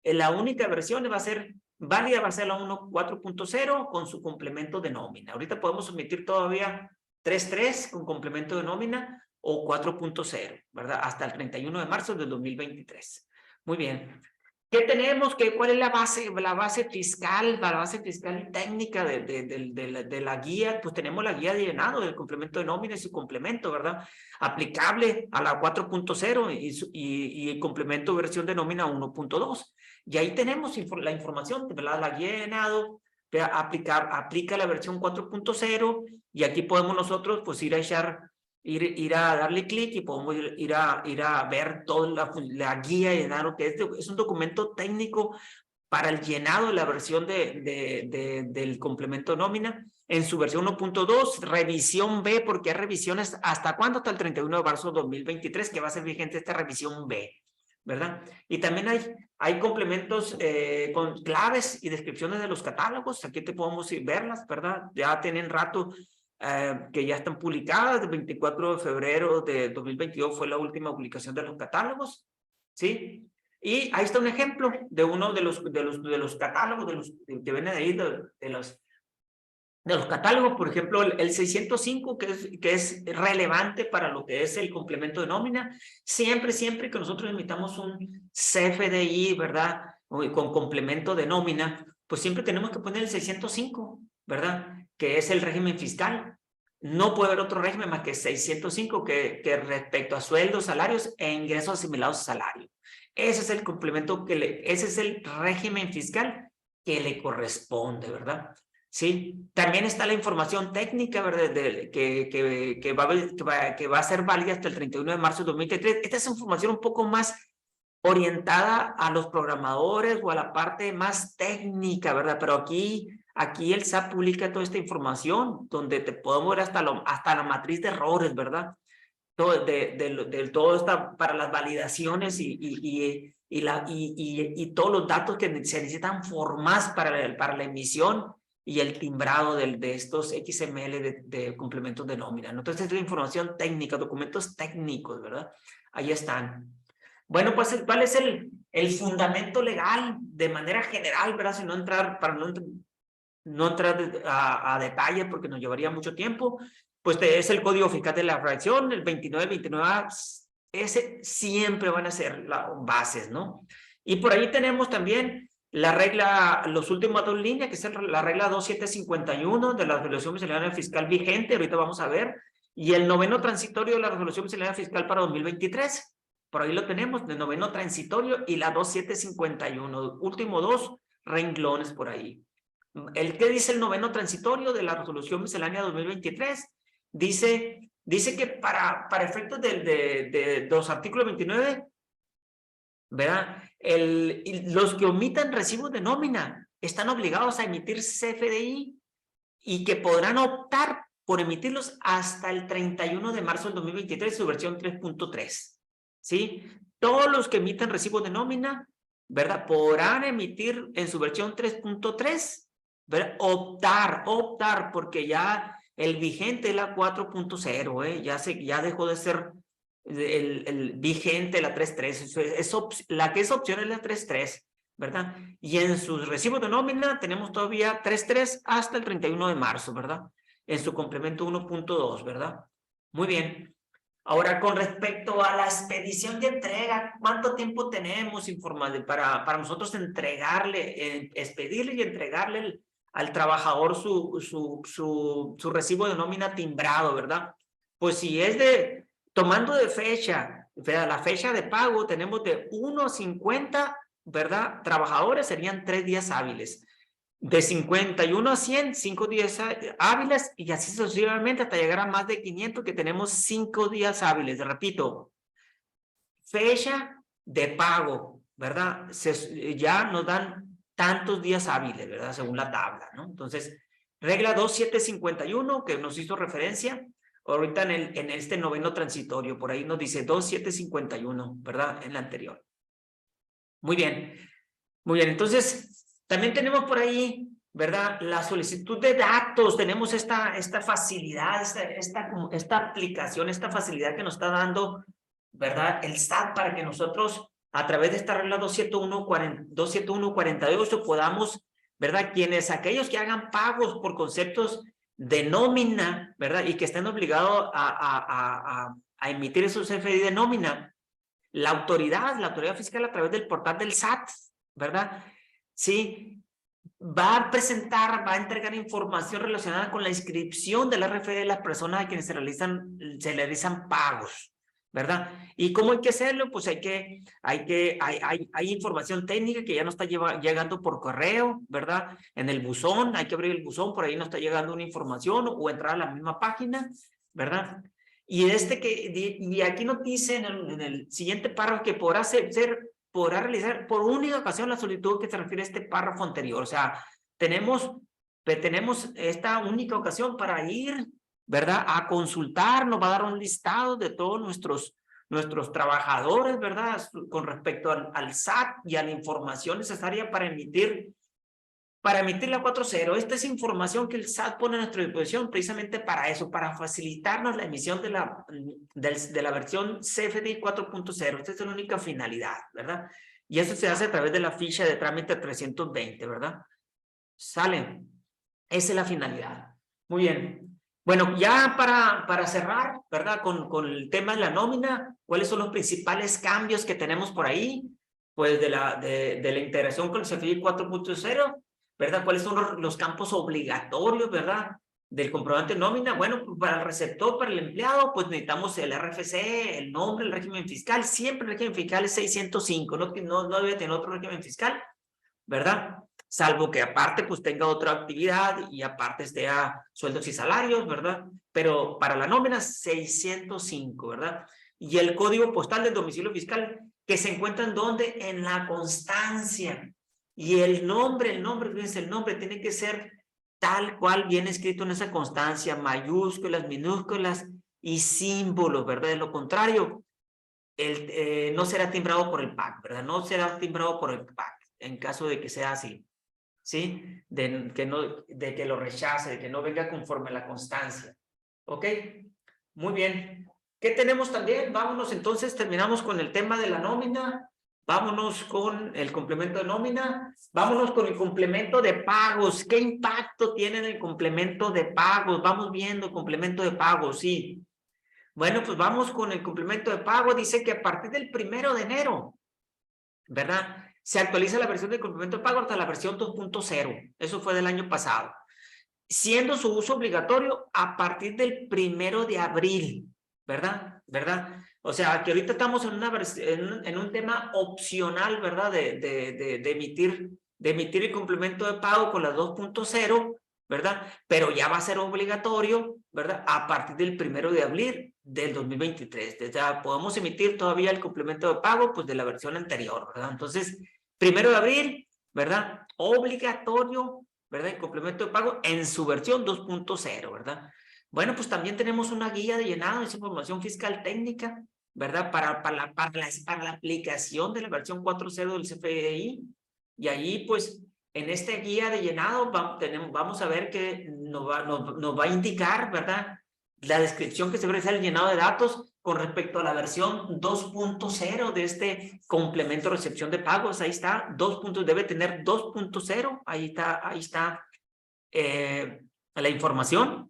la única versión va a ser válida, va a ser la 4.0 con su complemento de nómina. Ahorita podemos omitir todavía 3.3 con complemento de nómina o 4.0, ¿verdad? Hasta el 31 de marzo del 2023. Muy bien. ¿Qué tenemos? ¿Cuál es la base fiscal, la base fiscal técnica de la guía? Pues tenemos la guía de llenado del complemento de nómina y su complemento, ¿verdad? Aplicable a la 4.0 y el complemento versión de nómina 1.2. Y ahí tenemos la información, ¿verdad? La guía de llenado aplica la versión 4.0 y aquí podemos nosotros pues ir a darle clic y podemos ir a ver toda la guía de llenado, que es un documento técnico para el llenado de la versión del complemento de nómina en su versión 1.2, revisión B, porque hay revisiones, ¿hasta cuándo? Hasta el 31 de marzo de 2023, que va a ser vigente esta revisión B, ¿verdad? Y también hay complementos con claves y descripciones de los catálogos, aquí te podemos verlas, ¿verdad? Ya tienen rato que ya están publicadas, el 24 de febrero de 2022 fue la última publicación de los catálogos, ¿sí? Y ahí está un ejemplo de uno de los catálogos, que vienen ahí, de los catálogos, por ejemplo, el 605, que es relevante para lo que es el complemento de nómina. Siempre que nosotros emitamos un CFDI, ¿verdad? Con complemento de nómina, pues siempre tenemos que poner el 605, ¿verdad? Que es el régimen fiscal. No puede haber otro régimen más que 605 que respecto a sueldos, salarios e ingresos asimilados a salario. Ese es el complemento ese es el régimen fiscal que le corresponde, ¿verdad? Sí, también está la información técnica, ¿verdad? Que va a ser válida hasta el 31 de marzo de 2023. Esta es información un poco más orientada a los programadores o a la parte más técnica, ¿verdad? Pero aquí el SAT publica toda esta información, donde te podemos ver hasta la matriz de errores, ¿verdad? Todo está para las validaciones y todos los datos que se necesitan formar para la emisión y el timbrado de estos XML de complementos de nómina. Entonces, es la información técnica, documentos técnicos, ¿verdad? Ahí están. Bueno, pues, ¿cuál es el fundamento legal de manera general, ¿verdad? Si no entrar, para no entrar a detalle porque nos llevaría mucho tiempo, pues es el Código Fiscal de la Fracción, el 29A, ese siempre van a ser las bases, ¿no? Y por ahí tenemos también la regla, los últimos dos líneas, que es la regla 2751 de la Resolución Miscelánea Fiscal vigente, ahorita vamos a ver, y el noveno transitorio de la Resolución Miscelánea Fiscal para 2023. Por ahí lo tenemos, el noveno transitorio y la 2751, últimos dos renglones por ahí. ¿Qué dice el noveno transitorio de la Resolución Miscelánea 2023? Dice que para efectos de los artículos 29, ¿verdad? Los que omitan recibos de nómina están obligados a emitir CFDI y que podrán optar por emitirlos hasta el 31 de marzo del 2023, su versión 3.3. ¿Sí? Todos los que emitan recibos de nómina, ¿verdad? Podrán emitir en su versión 3.3, ¿verdad? Optar, porque ya el vigente es la 4.0, ya dejó de ser el vigente la 3.3, la que es opción es la 3.3, ¿verdad? Y en sus recibos de nómina tenemos todavía 3.3 hasta el 31 de marzo, ¿verdad? En su complemento 1.2, ¿verdad? Muy bien. Ahora, con respecto a la expedición de entrega, ¿cuánto tiempo tenemos informal para nosotros expedirle y entregarle al trabajador su recibo de nómina timbrado, ¿verdad? Pues si es tomando de fecha la fecha de pago tenemos de 1 a 50, ¿verdad? Trabajadores serían 3 días hábiles. De 51 a 100, 5 días hábiles y así sucesivamente hasta llegar a más de 500 que tenemos 5 días hábiles. Repito, fecha de pago, ¿verdad? Ya nos dan tantos días hábiles, ¿verdad? Según la tabla, ¿no? Entonces, regla 2751 que nos hizo referencia ahorita en este noveno transitorio, por ahí nos dice 2751, ¿verdad? En la anterior. Muy bien. Muy bien, entonces también tenemos por ahí, ¿verdad? La solicitud de datos, tenemos esta facilidad, esta aplicación, esta facilidad que nos está dando, ¿verdad? El SAT para que nosotros, a través de esta regla 271-48, podamos, ¿verdad? Aquellos que hagan pagos por conceptos de nómina, ¿verdad? Y que estén obligados a emitir esos CFDI de nómina, la autoridad fiscal a través del portal del SAT, ¿verdad? Sí, va a entregar información relacionada con la inscripción del RFC de las personas a quienes se realizan pagos, ¿verdad? ¿Y cómo hay que hacerlo? Pues hay información técnica que ya nos está llegando por correo, ¿verdad? En el buzón, hay que abrir el buzón, por ahí nos está llegando una información o entrar a la misma página, ¿verdad? Y aquí nos dice en el siguiente párrafo que podrá realizar por única ocasión la solicitud que se refiere a este párrafo anterior. O sea, tenemos esta única ocasión para ir, ¿verdad? A consultar, nos va a dar un listado de todos nuestros trabajadores, ¿verdad? Con respecto al SAT y a la información necesaria para emitir la 4.0. Esta es información que el SAT pone a nuestra disposición precisamente para eso, para facilitarnos la emisión de la versión CFDI 4.0. Esta es la única finalidad, ¿verdad? Y eso se hace a través de la ficha de trámite 320, ¿verdad? Sale. Esa es la finalidad. Muy bien. Bueno, ya para cerrar, ¿verdad? Con el tema de la nómina, ¿cuáles son los principales cambios que tenemos por ahí? Pues de la integración con el CFDI 4.0. ¿Verdad? ¿Cuáles son los campos obligatorios, verdad? Del comprobante de nómina. Bueno, para el receptor, para el empleado, pues necesitamos el RFC, el nombre, el régimen fiscal. Siempre el régimen fiscal es 605, no debe tener otro régimen fiscal, ¿verdad? Salvo que aparte pues tenga otra actividad y aparte esté a sueldos y salarios, ¿verdad? Pero para la nómina 605, ¿verdad? Y el código postal del domicilio fiscal que se encuentra en ¿dónde? En la constancia. Y el nombre, fíjense, el nombre tiene que ser tal cual viene escrito en esa constancia, mayúsculas, minúsculas y símbolos, ¿verdad? De lo contrario, no será timbrado por el PAC, ¿verdad? No será timbrado por el PAC, en caso de que sea así, ¿sí? De que lo rechace, de que no venga conforme a la constancia. ¿Ok? Muy bien. ¿Qué tenemos también? Vámonos entonces, terminamos con el tema de la nómina. Vámonos con el complemento de nómina. Vámonos con el complemento de pagos. ¿Qué impacto tiene el complemento de pagos? Vamos viendo el complemento de pagos, sí. Bueno, pues vamos con el complemento de pago. Dice que a partir del 1 de enero, ¿verdad? Se actualiza la versión del complemento de pago hasta la versión 2.0. Eso fue del año pasado. Siendo su uso obligatorio a partir del 1 de abril, ¿verdad? O sea, que ahorita estamos en un tema opcional, ¿verdad? De emitir el complemento de pago con la 2.0, ¿verdad? Pero ya va a ser obligatorio, ¿verdad? A partir del 1 de abril del 2023. O sea, podemos emitir todavía el complemento de pago, pues, de la versión anterior, ¿verdad? Entonces, 1 de abril, ¿verdad? Obligatorio, ¿verdad? El complemento de pago en su versión 2.0, ¿verdad? Bueno, pues también tenemos una guía de llenado de información fiscal técnica, ¿verdad? Para la aplicación de la versión 4.0 del CFDI. Y ahí, pues, en esta guía de llenado vamos a ver que nos va a indicar, ¿verdad? La descripción que se realiza el llenado de datos con respecto a la versión 2.0 de este complemento de recepción de pagos. Ahí está, debe tener 2.0. Ahí está la información.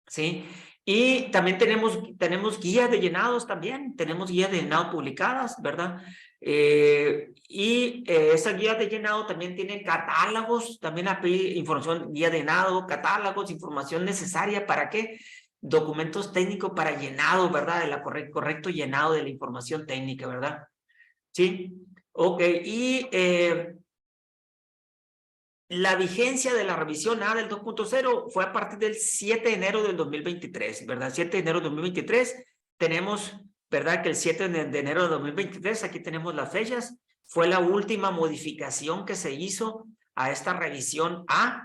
¿Sí? Y también tenemos guías de llenados también, tenemos guías de llenado publicadas, ¿verdad? Esa guía de llenado también tiene catálogos, también hay información, guía de llenado, catálogos, información necesaria, ¿para qué? documentos técnicos para llenado, ¿verdad? De la correcto llenado de la información técnica, ¿verdad? Sí. Ok, y la vigencia de la revisión A del 2.0 fue a partir del 7 de enero del 2023, ¿verdad? 7 de enero del 2023 tenemos, ¿verdad? Que el 7 de enero del 2023, aquí tenemos las fechas, fue la última modificación que se hizo a esta revisión A.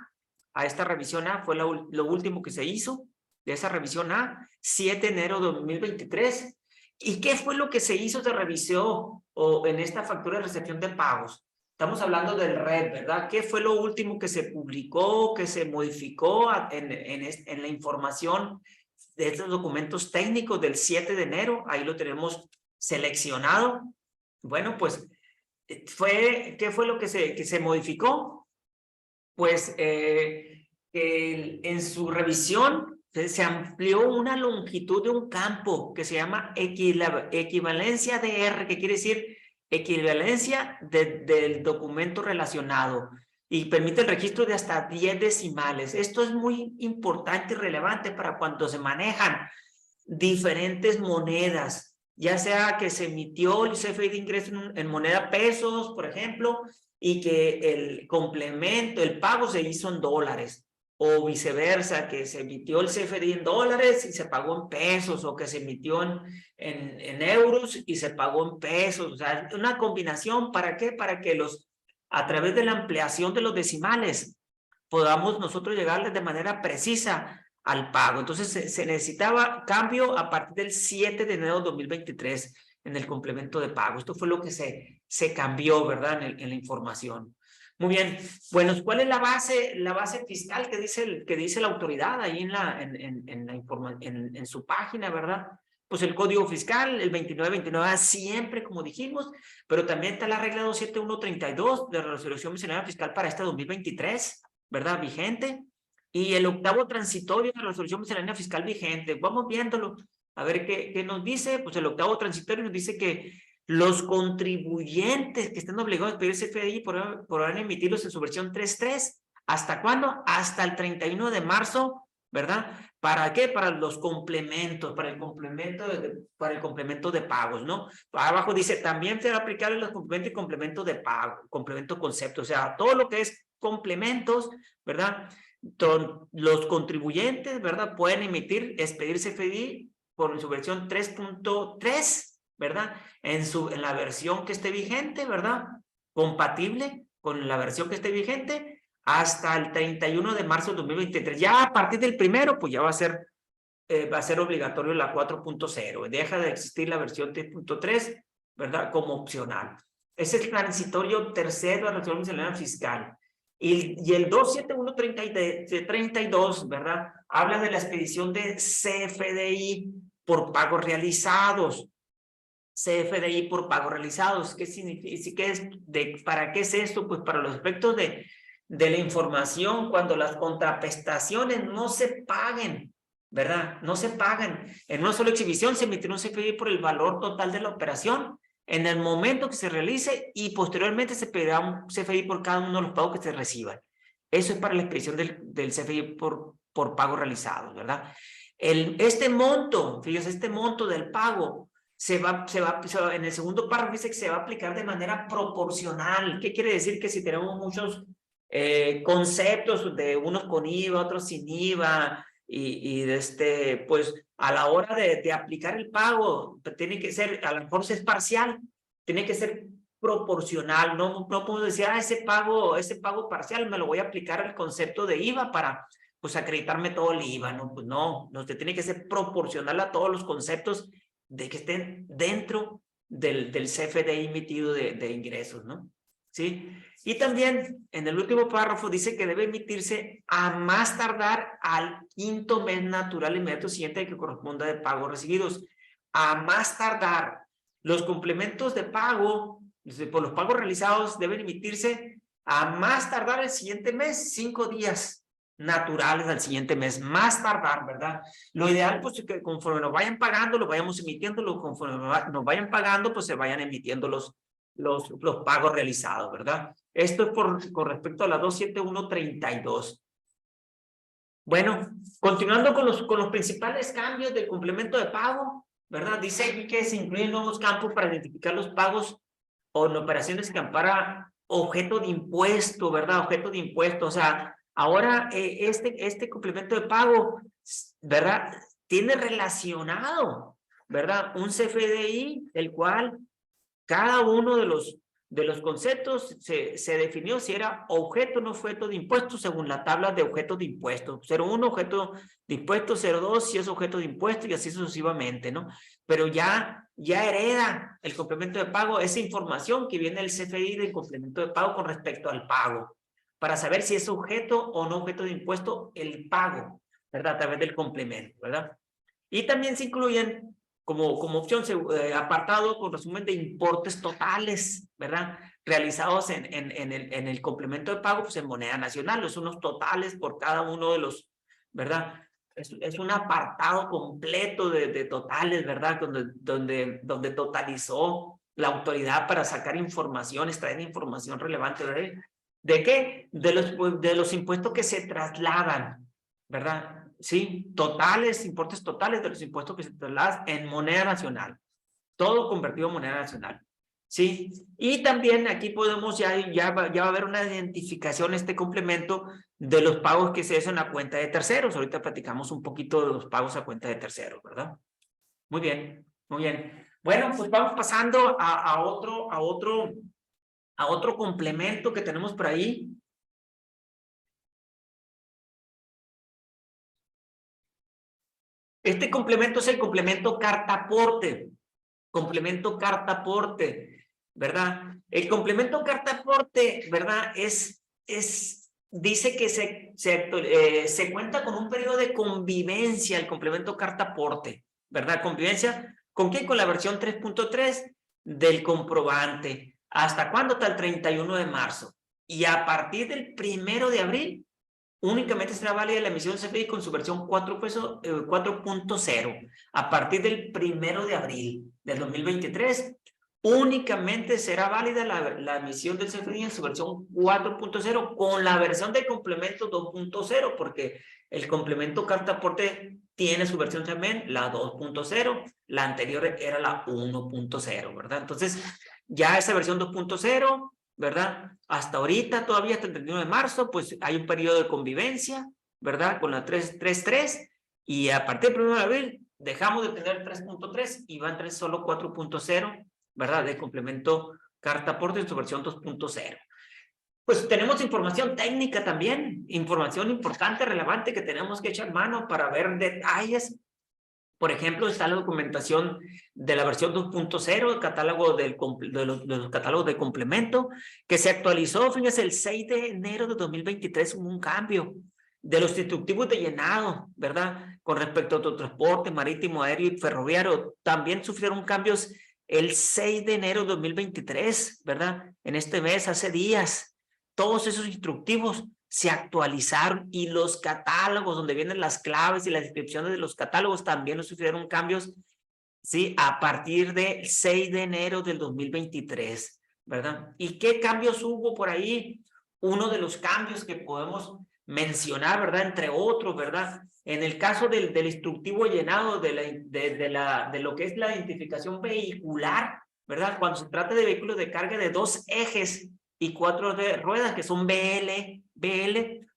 A esta revisión A fue lo último que se hizo de esa revisión A, 7 de enero de 2023. ¿Y qué fue lo que se hizo, se revisó o en esta factura de recepción de pagos? Estamos hablando del RED, ¿verdad? ¿Qué fue lo último que se publicó, que se modificó en la información de estos documentos técnicos del 7 de enero? Ahí lo tenemos seleccionado. Bueno, pues, ¿qué fue lo que se modificó? Pues, en su revisión se amplió una longitud de un campo que se llama equivalencia de R, que quiere decir equivalencia del documento relacionado y permite el registro de hasta 10 decimales. Esto es muy importante y relevante para cuando se manejan diferentes monedas, ya sea que se emitió el CFDI de ingreso en moneda pesos, por ejemplo, y que el complemento, el pago se hizo en dólares, o viceversa, que se emitió el CFDI en dólares y se pagó en pesos, o que se emitió en euros y se pagó en pesos. O sea, una combinación, ¿para qué? Para que a través de la ampliación de los decimales podamos nosotros llegarles de manera precisa al pago. Entonces se necesitaba cambio a partir del 7 de enero de 2023 en el complemento de pago. Esto fue lo que se cambió, ¿verdad? En la información. Muy bien. Bueno, ¿cuál es la base fiscal que dice la autoridad ahí en su página, ¿verdad? Pues el código fiscal, el 2929A, siempre, como dijimos, pero también está la regla 27132 de la resolución miscelánea fiscal para este 2023, ¿verdad? Vigente. Y el octavo transitorio de la resolución miscelánea fiscal vigente. Vamos viéndolo. A ver qué nos dice. Pues el octavo transitorio nos dice que los contribuyentes que estén obligados a pedir CFDI podrán emitirlos en su versión 3.3. ¿Hasta cuándo? Hasta el 31 de marzo, ¿verdad? ¿Para qué? Para los complementos, para el complemento de pagos, ¿no? Abajo dice, también se va a aplicar los complementos y complemento de pago, complemento concepto, o sea, todo lo que es complementos, ¿verdad? Los contribuyentes, ¿verdad? Pueden expedir CFDI por su versión 3.3, ¿verdad? En la versión que esté vigente, ¿verdad? Compatible con la versión que esté vigente hasta el 31 de marzo de 2023. Ya a partir del primero, pues ya va a ser obligatorio la 4.0. Deja de existir la versión 3.3, ¿verdad? Como opcional. Ese es el transitorio tercero de la resolución miscelánea fiscal. Y el 27132, ¿verdad? Habla de la expedición de CFDI por pagos realizados. CFDI por pagos realizados. ¿Qué significa? ¿Para qué es esto? Pues para los efectos de la información, cuando las contraprestaciones no se paguen, ¿verdad? No se pagan. En una sola exhibición se emitirá un CFDI por el valor total de la operación en el momento que se realice y posteriormente se pedirá un CFDI por cada uno de los pagos que se reciban. Eso es para la expedición del CFDI por pagos realizados, ¿verdad? Este monto, fíjense, este monto del pago en el segundo párrafo dice que se va a aplicar de manera proporcional. ¿Qué quiere decir? Que si tenemos muchos conceptos de unos con IVA, otros sin IVA, pues a la hora de aplicar el pago, tiene que ser, a lo mejor si es parcial, tiene que ser proporcional. No puedo decir, ese pago parcial me lo voy a aplicar al concepto de IVA para pues acreditarme todo el IVA, ¿no? Pues no, tiene que ser proporcional a todos los conceptos de que estén dentro del CFDI emitido de ingresos, ¿no? ¿Sí? Y también en el último párrafo dice que debe emitirse a más tardar al quinto mes natural inmediato siguiente que corresponda de pagos recibidos. A más tardar. Los complementos de pago por los pagos realizados deben emitirse a más tardar el siguiente mes, 5 días naturales al siguiente mes, más tardar, ¿verdad? Lo ideal, pues, que conforme nos vayan pagando, lo vayamos emitiendo, conforme nos vayan pagando, pues se vayan emitiendo los pagos realizados, ¿verdad? Esto es con respecto a la 27132. Bueno, continuando con los principales cambios del complemento de pago, ¿verdad? Dice aquí que se incluyen nuevos campos para identificar los pagos o en operaciones que ampara objeto de impuesto, ¿verdad? Objeto de impuesto, o sea, ahora este complemento de pago, ¿verdad? Tiene relacionado, ¿verdad? Un CFDI, el cual cada uno de los conceptos se definió si era objeto o no objeto de impuestos según la tabla de objetos de impuestos. 01, objeto de impuestos, 02, si es objeto de impuestos y así sucesivamente, ¿no? Pero ya hereda el complemento de pago esa información que viene del CFDI del complemento de pago con respecto al pago, para saber si es objeto o no objeto de impuesto el pago, ¿verdad? A través del complemento, ¿verdad? Y también se incluyen como opción apartado con resumen de importes totales, ¿verdad? Realizados en el complemento de pago, pues en moneda nacional, son unos totales por cada uno de los, ¿verdad? Es un apartado completo de totales, ¿verdad? Donde totalizó la autoridad para sacar información, extraer información relevante, ¿verdad? ¿De qué? De los impuestos que se trasladan, ¿verdad? Sí, totales, importes totales de los impuestos que se trasladan en moneda nacional. Todo convertido en moneda nacional. Sí, y también aquí podemos ya va a haber una identificación, este complemento de los pagos que se hacen a cuenta de terceros. Ahorita platicamos un poquito de los pagos a cuenta de terceros, ¿verdad? Muy bien, muy bien. Bueno, pues vamos pasando a otro complemento que tenemos por ahí. Este complemento es el complemento carta-aporte. Complemento carta-aporte, ¿verdad? El complemento carta-aporte, ¿verdad? Dice que se cuenta con un periodo de convivencia, el complemento carta-aporte, ¿verdad? Convivencia, ¿con qué? Con la versión 3.3 del comprobante. ¿Hasta cuándo? Hasta el 31 de marzo. Y a partir del 1 de abril, únicamente será válida la emisión CFDI con su versión 4.0. A partir del 1 de abril del 2023, únicamente será válida la emisión del CFDI en su versión 4.0 con la versión de complemento 2.0, porque el complemento carta aporte tiene su versión también, la 2.0, la anterior era la 1.0, ¿verdad? Entonces, ya esa versión 2.0, ¿verdad? Hasta ahorita, todavía hasta el 31 de marzo, pues hay un periodo de convivencia, ¿verdad? Con la 3.3, y a partir del 1 de abril dejamos de tener 3.3 y va a entrar solo 4.0, ¿verdad? De complemento carta aporte en su versión 2.0. Pues tenemos información técnica también, información importante, relevante que tenemos que echar mano para ver detalles. Por ejemplo, está la documentación de la versión 2.0, el catálogo de los catálogos de complemento, que se actualizó, fíjense, el 6 de enero de 2023, hubo un cambio de los instructivos de llenado, ¿verdad? Con respecto a autotransporte marítimo, aéreo y ferroviario, también sufrieron cambios el 6 de enero de 2023, ¿verdad? En este mes, hace días, todos esos instructivos se actualizaron y los catálogos donde vienen las claves y las descripciones de los catálogos también los sufrieron cambios, ¿sí? A partir del 6 de enero del 2023, ¿verdad? ¿Y qué cambios hubo por ahí? Uno de los cambios que podemos mencionar, ¿verdad? Entre otros, ¿verdad? En el caso del instructivo llenado de lo que es la identificación vehicular, ¿verdad? Cuando se trata de vehículos de carga de 2 ejes y 4 de ruedas, que son BL, o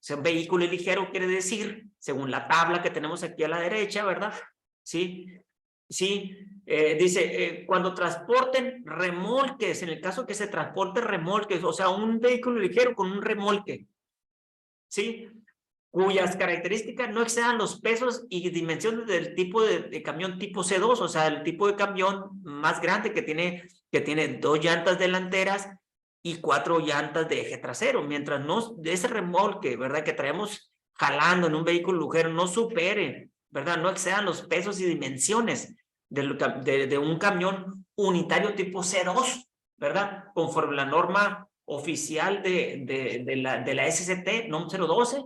sea, un vehículo ligero quiere decir, según la tabla que tenemos aquí a la derecha, ¿verdad? Sí, sí, dice, cuando transporten remolques, en el caso que se transporte remolques, o sea, un vehículo ligero con un remolque, ¿sí? Cuyas características no excedan los pesos y dimensiones del tipo de camión tipo C2, o sea, el tipo de camión más grande que tiene 2 llantas delanteras y 4 llantas de eje trasero, mientras no ese remolque, ¿verdad? Que traemos jalando en un vehículo ligero no supere, ¿verdad? No excedan los pesos y dimensiones de un camión unitario tipo C2, ¿verdad? Conforme la norma oficial de la SCT, NOM 012,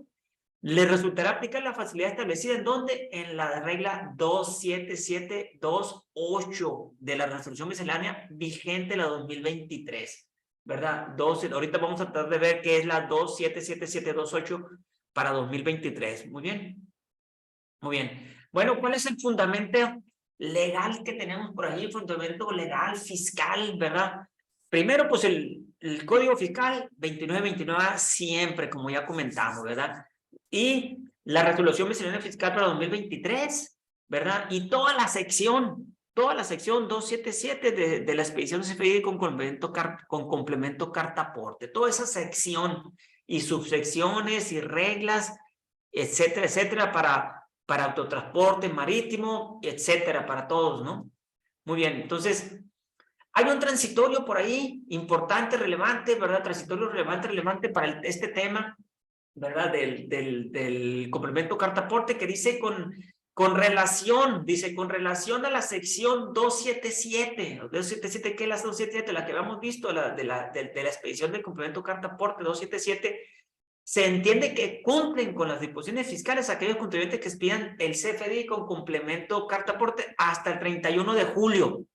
le resultará aplicar la facilidad establecida en ¿dónde? En la regla 27728 de la resolución miscelánea vigente la 2023, ¿verdad? Ahorita vamos a tratar de ver qué es la 27778 para 2023. Muy bien. Muy bien. Bueno, ¿cuál es el fundamento legal que tenemos por ahí? El fundamento legal, fiscal, ¿verdad? Primero, pues el Código Fiscal 2929 siempre, como ya comentamos, ¿verdad? Y la resolución miscelánea fiscal para 2023, ¿verdad? Y toda la sección 277 de la expedición de CFDI con complemento carta aporte. Toda esa sección y subsecciones y reglas, etcétera, etcétera, para autotransporte marítimo, etcétera, para todos, ¿no? Muy bien, entonces, hay un transitorio por ahí, importante, relevante, ¿verdad? Transitorio relevante para este tema, ¿verdad? Del complemento carta aporte, que dice con relación a la sección 277, 277, ¿qué es la 277? La que habíamos visto, de la expedición del complemento carta aporte 277, se entiende que cumplen con las disposiciones fiscales aquellos contribuyentes que expidan el CFDI con complemento carta aporte hasta el 31 de julio.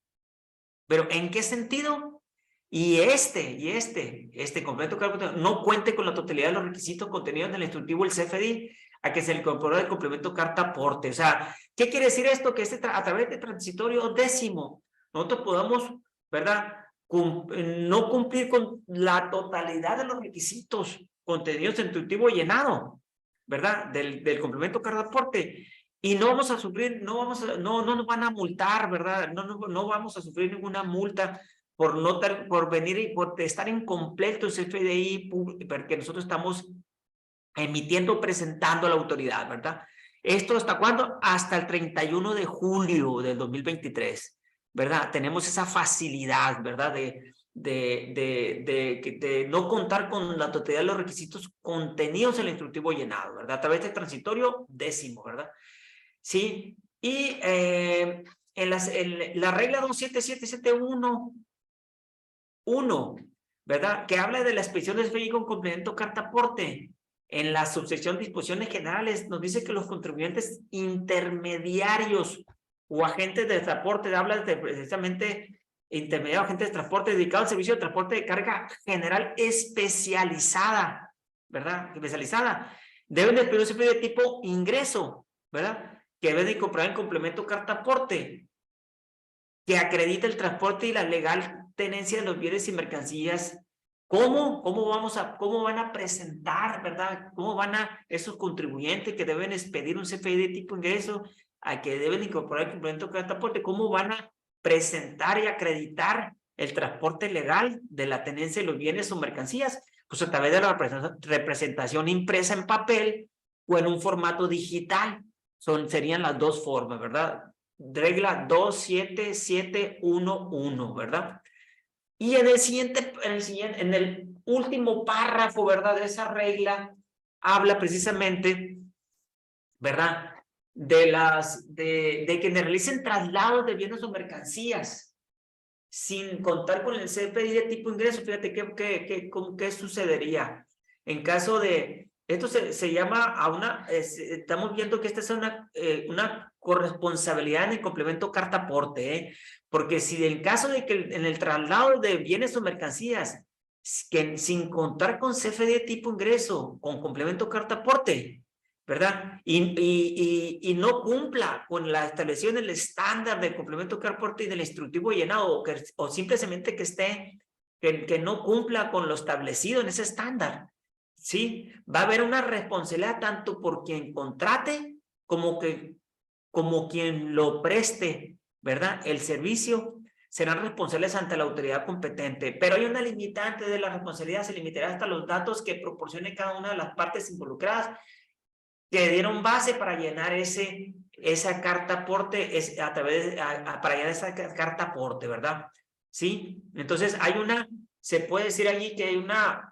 ¿Pero en qué sentido? Y este complemento carta aporte no cuente con la totalidad de los requisitos contenidos en el instructivo del CFDI a que se le incorpore el complemento carta aporte. O sea, ¿qué quiere decir esto? Que a través de transitorio décimo nosotros podamos, ¿verdad?, no cumplir con la totalidad de los requisitos contenidos en instructivo llenado, ¿verdad? Del complemento carta aporte. Y no vamos a sufrir, no nos van a multar, ¿verdad? No vamos a sufrir ninguna multa por venir y por estar incompleto ese CFDI porque nosotros estamos emitiendo, presentando a la autoridad, ¿verdad? ¿Esto hasta cuándo? Hasta el 31 de julio del 2023, ¿verdad? Tenemos esa facilidad, ¿verdad? De no contar con la totalidad de los requisitos contenidos en el instructivo llenado, ¿verdad? A través de transitorio décimo, ¿verdad? Sí, y en la regla 27771, ¿verdad?, que habla de la expedición de CFDI con complemento carta aporte, en la subsección disposiciones generales nos dice que los contribuyentes intermediarios o agentes de transporte, habla de precisamente intermediarios, agentes de transporte dedicados al servicio de transporte de carga general especializada, ¿verdad? Especializada. Deben de pedir un CFDI de tipo ingreso, ¿verdad?, que debe de comprar el complemento carta aporte, que acredite el transporte y la legal tenencia de los bienes y mercancías. ¿Cómo van a presentar, ¿verdad? ¿Cómo van a esos contribuyentes que deben expedir un CFDI de tipo ingreso, a que deben incorporar el complemento de transporte? ¿Cómo van a presentar y acreditar el transporte legal de la tenencia de los bienes o mercancías? Pues a través de la representación impresa en papel o en un formato digital. Serían las dos formas, ¿verdad? Regla 27711, ¿verdad? Y en el último párrafo, ¿verdad?, de esa regla, habla precisamente, ¿verdad?, de que realicen traslados de bienes o mercancías sin contar con el CFDI de tipo ingreso. Fíjate qué sucedería en caso de esto. Se llama estamos viendo que esta es una corresponsabilidad en el complemento carta aporte, porque si en caso de que en el traslado de bienes o mercancías, que sin contar con CFDI de tipo ingreso, con complemento carta aporte, ¿verdad?, y no cumpla con la establecido en el estándar del complemento carta aporte y del instructivo llenado, o simplemente que no cumpla con lo establecido en ese estándar, ¿sí?, va a haber una responsabilidad tanto por quien contrate como quien lo preste, ¿verdad?, el servicio. Serán responsables ante la autoridad competente, pero hay una limitante de la responsabilidad. Se limitará hasta los datos que proporcione cada una de las partes involucradas, que dieron base para llenar esa carta aporte, para llenar esa carta aporte, ¿verdad? ¿Sí? Entonces se puede decir allí que hay una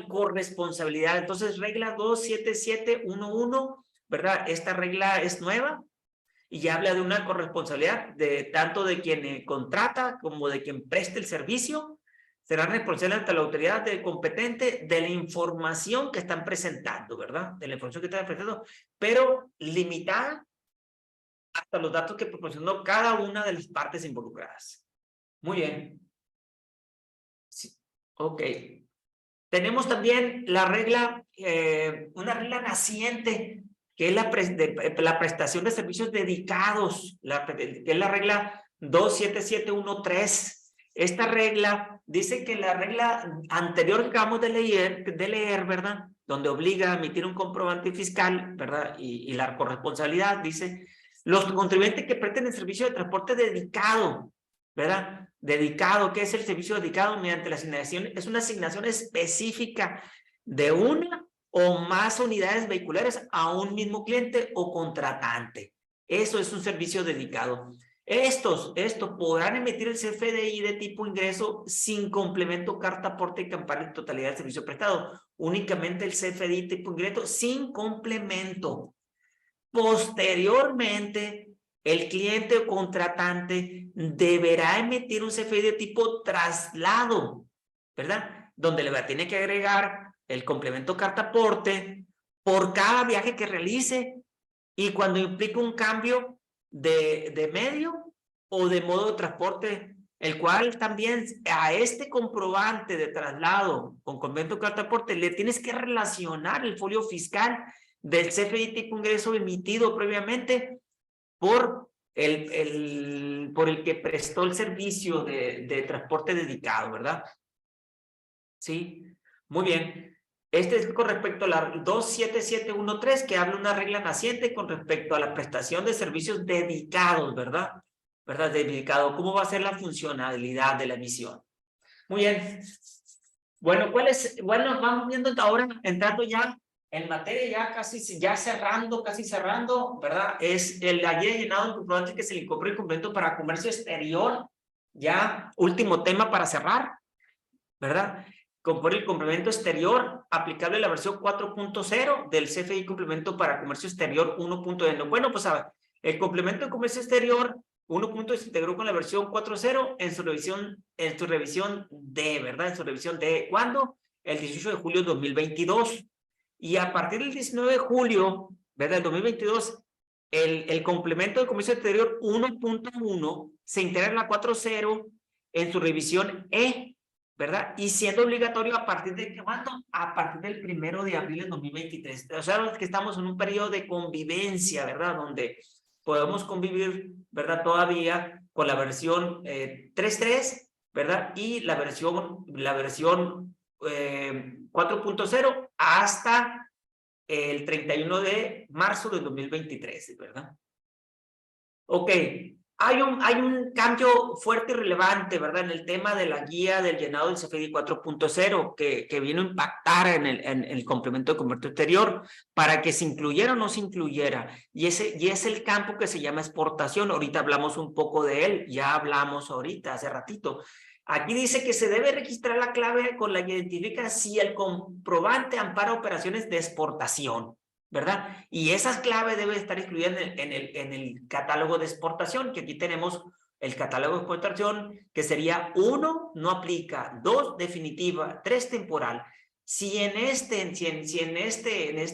corresponsabilidad. Entonces, regla 27711, ¿verdad? Esta regla es nueva y habla de una corresponsabilidad tanto de quien contrata como de quien preste el servicio. Serán responsables ante la autoridad competente de la información que están presentando, ¿verdad? De la información que están presentando, pero limitada hasta los datos que proporcionó cada una de las partes involucradas. Muy bien. Sí. Ok. Tenemos también la regla una regla naciente, que es la prestación de servicios dedicados, que es la regla 27713. Esta regla dice que la regla anterior que acabamos de leer, ¿verdad? Donde obliga a emitir un comprobante fiscal, ¿verdad? Y la corresponsabilidad, dice, los contribuyentes que presten el servicio de transporte dedicado, ¿verdad? Dedicado, ¿qué es el servicio dedicado? Mediante la asignación, es una asignación específica de una o más unidades vehiculares a un mismo cliente o contratante. Eso es un servicio dedicado. Estos podrán emitir el CFDI de tipo ingreso sin complemento, carta, aporte y campana en totalidad del servicio prestado. Únicamente el CFDI tipo ingreso sin complemento. Posteriormente, el cliente o contratante deberá emitir un CFDI de tipo traslado, ¿verdad? Donde le va a tener que agregar el complemento carta aporte por cada viaje que realice y cuando implica un cambio de medio o de modo de transporte, el cual también a este comprobante de traslado con complemento carta aporte le tienes que relacionar el folio fiscal del CFDI tipo ingreso emitido previamente por el que prestó el servicio de transporte dedicado, ¿verdad? Sí, muy bien. Este es con respecto a la 27713, que habla una regla naciente con respecto a la prestación de servicios dedicados, ¿verdad? ¿Verdad? Dedicado. ¿Cómo va a ser la funcionalidad de la emisión? Muy bien. Bueno, bueno, vamos viendo ahora, entrando ya en materia, ya casi cerrando, ¿verdad? Es la guía de llenado de comprobante que se le incorpora el complemento para comercio exterior. Ya, último tema para cerrar, ¿verdad? Compone el complemento exterior aplicable a la versión 4.0 del CFDI complemento para comercio exterior 1.1. Bueno, pues a ver, el complemento de comercio exterior 1.0 se integró con la versión 4.0 en su revisión D, ¿verdad? En su revisión D. ¿Cuándo? El 18 de julio de 2022. Y a partir del 19 de julio, ¿verdad? Del 2022, el complemento de comercio exterior 1.1 se integra en la 4.0 en su revisión E, ¿verdad? Y siendo obligatorio a partir de ¿cuándo? A partir del 1 de abril de 2023. O sea, que estamos en un periodo de convivencia, ¿verdad? Donde podemos convivir, ¿verdad? Todavía con la versión 3.3, ¿verdad? Y la versión 4.0 hasta el 31 de marzo de 2023, ¿verdad? Ok. Hay un cambio fuerte y relevante, ¿verdad? En el tema de la guía del llenado del CFDI 4.0 que vino a impactar en el complemento de comercio exterior para que se incluyera o no se incluyera. Y es el campo que se llama exportación. Ahorita hablamos un poco de él, ya hablamos ahorita, hace ratito. Aquí dice que se debe registrar la clave con la que identifica si el comprobante ampara operaciones de exportación, ¿verdad? Y esas claves deben estar incluidas en el catálogo de exportación, que aquí tenemos el catálogo de exportación, que sería 1, no aplica, 2, definitiva, 3, temporal. Si en este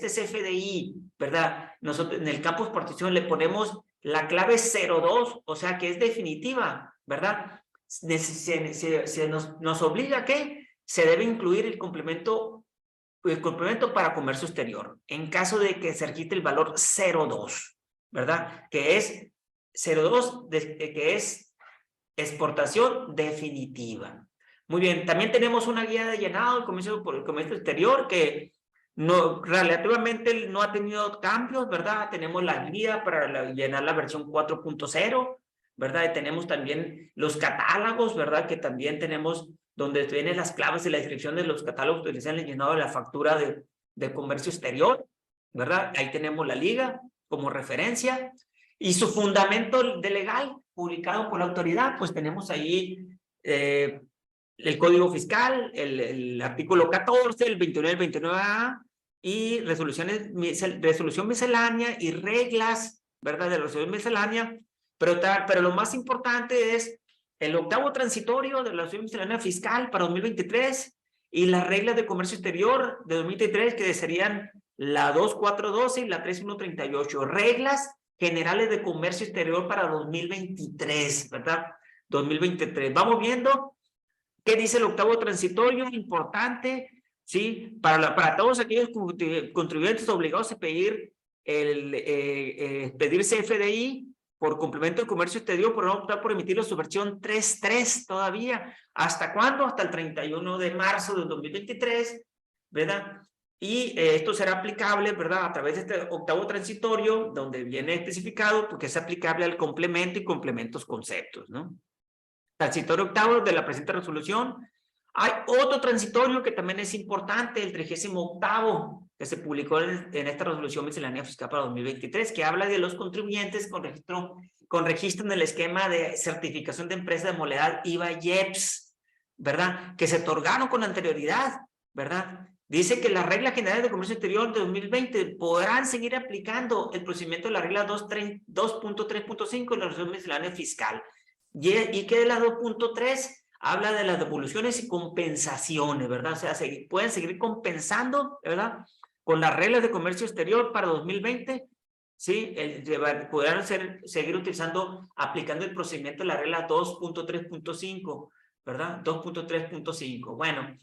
CFDI, ¿verdad? Nosotros en el campo de exportación le ponemos la clave 02, o sea que es definitiva, ¿verdad? Nos obliga a que se debe incluir el complemento para comercio exterior, en caso de que se registre el valor 02, ¿verdad? Que es 02, que es exportación definitiva. Muy bien, también tenemos una guía de llenado del comercio por el comercio exterior que relativamente no ha tenido cambios, ¿verdad? Tenemos la guía para llenar la versión 4.0, ¿verdad? Y tenemos también los catálogos, ¿verdad? Que también tenemos donde vienen las claves y la descripción de los catálogos que utilizan el llenado de la factura de comercio exterior, ¿verdad? Ahí tenemos la liga como referencia y su fundamento de legal publicado por la autoridad, pues tenemos ahí el código fiscal, el artículo 14, el 29, el 29A y resolución miscelánea y reglas, ¿verdad? De resolución miscelánea, pero lo más importante es el 8º transitorio de la resolución miscelánea fiscal para 2023 y las reglas de comercio exterior de 2023 que serían la 2412 y la 3138, reglas generales de comercio exterior para 2023, ¿verdad? 2023. Vamos viendo qué dice el 8º transitorio, importante. ¿sí? Para todos aquellos contribuyentes obligados a pedir pedir CFDI por complemento de comercio exterior, por no optar por emitir su versión 3.3 todavía. ¿Hasta cuándo? Hasta el 31 de marzo del 2023, ¿verdad? Y esto será aplicable, ¿verdad? A través de este octavo transitorio, donde viene especificado, porque es aplicable al complemento y complementos conceptos, ¿no? Transitorio octavo de la presente resolución. Hay otro transitorio que también es importante, el 38º, que se publicó en esta resolución miscelánea fiscal para 2023, que habla de los contribuyentes con registro en el esquema de certificación de empresa de modalidad IVA-IEPS, ¿verdad? Que se otorgaron con anterioridad, ¿verdad? Dice que las reglas generales de comercio exterior de 2020 podrán seguir aplicando el procedimiento de la regla 2.3.5 de la resolución miscelánea fiscal. Y que de la 2.3 habla de las devoluciones y compensaciones, ¿verdad? O sea, pueden seguir compensando, ¿verdad? Con las reglas de comercio exterior para 2020, ¿sí? Podrán seguir utilizando, aplicando el procedimiento de la regla 2.3.5, ¿verdad? 2.3.5. Bueno,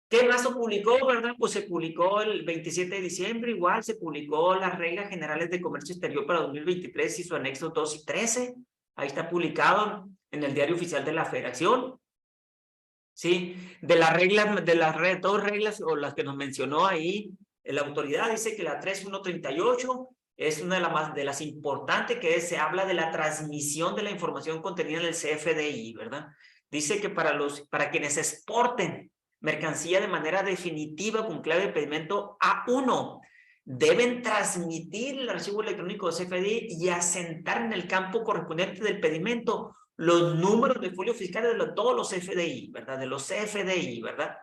¿qué más se publicó, verdad? Pues se publicó el 27 de diciembre, igual se publicó las reglas generales de comercio exterior para 2023 y su anexo 2 y 13. Ahí está publicado en el Diario Oficial de la Federación. ¿Sí? De las dos reglas o las que nos mencionó ahí, la autoridad dice que la 3.138 es una de las importantes, que se habla de la transmisión de la información contenida en el CFDI, ¿verdad? Dice que para quienes exporten mercancía de manera definitiva con clave de pedimento A1, deben transmitir el archivo electrónico de CFDI y asentar en el campo correspondiente del pedimento los números de folio fiscal de todos los CFDI, ¿verdad? De los CFDI, ¿verdad?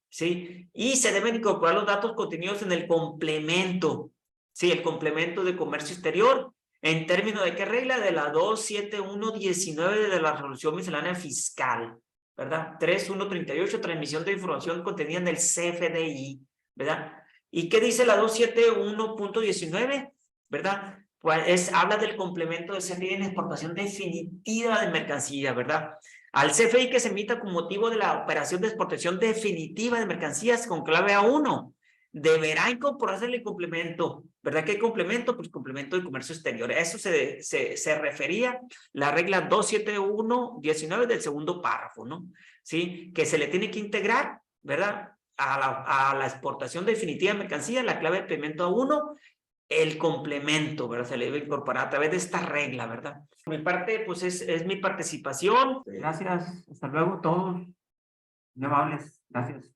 ¿Sí? Y se deben incorporar los datos contenidos en el complemento, ¿sí? El complemento de comercio exterior, en términos de qué regla, de la 27119 de la resolución miscelánea fiscal, ¿verdad? 3138, transmisión de información contenida en el CFDI, ¿verdad? ¿Y qué dice la 271.19? ¿Verdad? Pues habla del complemento de CFDI en exportación definitiva de mercancía, ¿verdad? Al CFDI que se emita con motivo de la operación de exportación definitiva de mercancías con clave A1, deberá incorporarse el complemento, ¿verdad? ¿Qué complemento? Pues complemento de comercio exterior. A eso se refería la regla 271.19 del segundo párrafo, ¿no? ¿Sí? Que se le tiene que integrar, ¿verdad? A la exportación definitiva de mercancía, la clave de pedimento A1, el complemento, ¿verdad? Se le debe incorporar a través de esta regla, ¿verdad? Por mi parte, pues es mi participación. Gracias. Hasta luego todos. Muy amables. Gracias.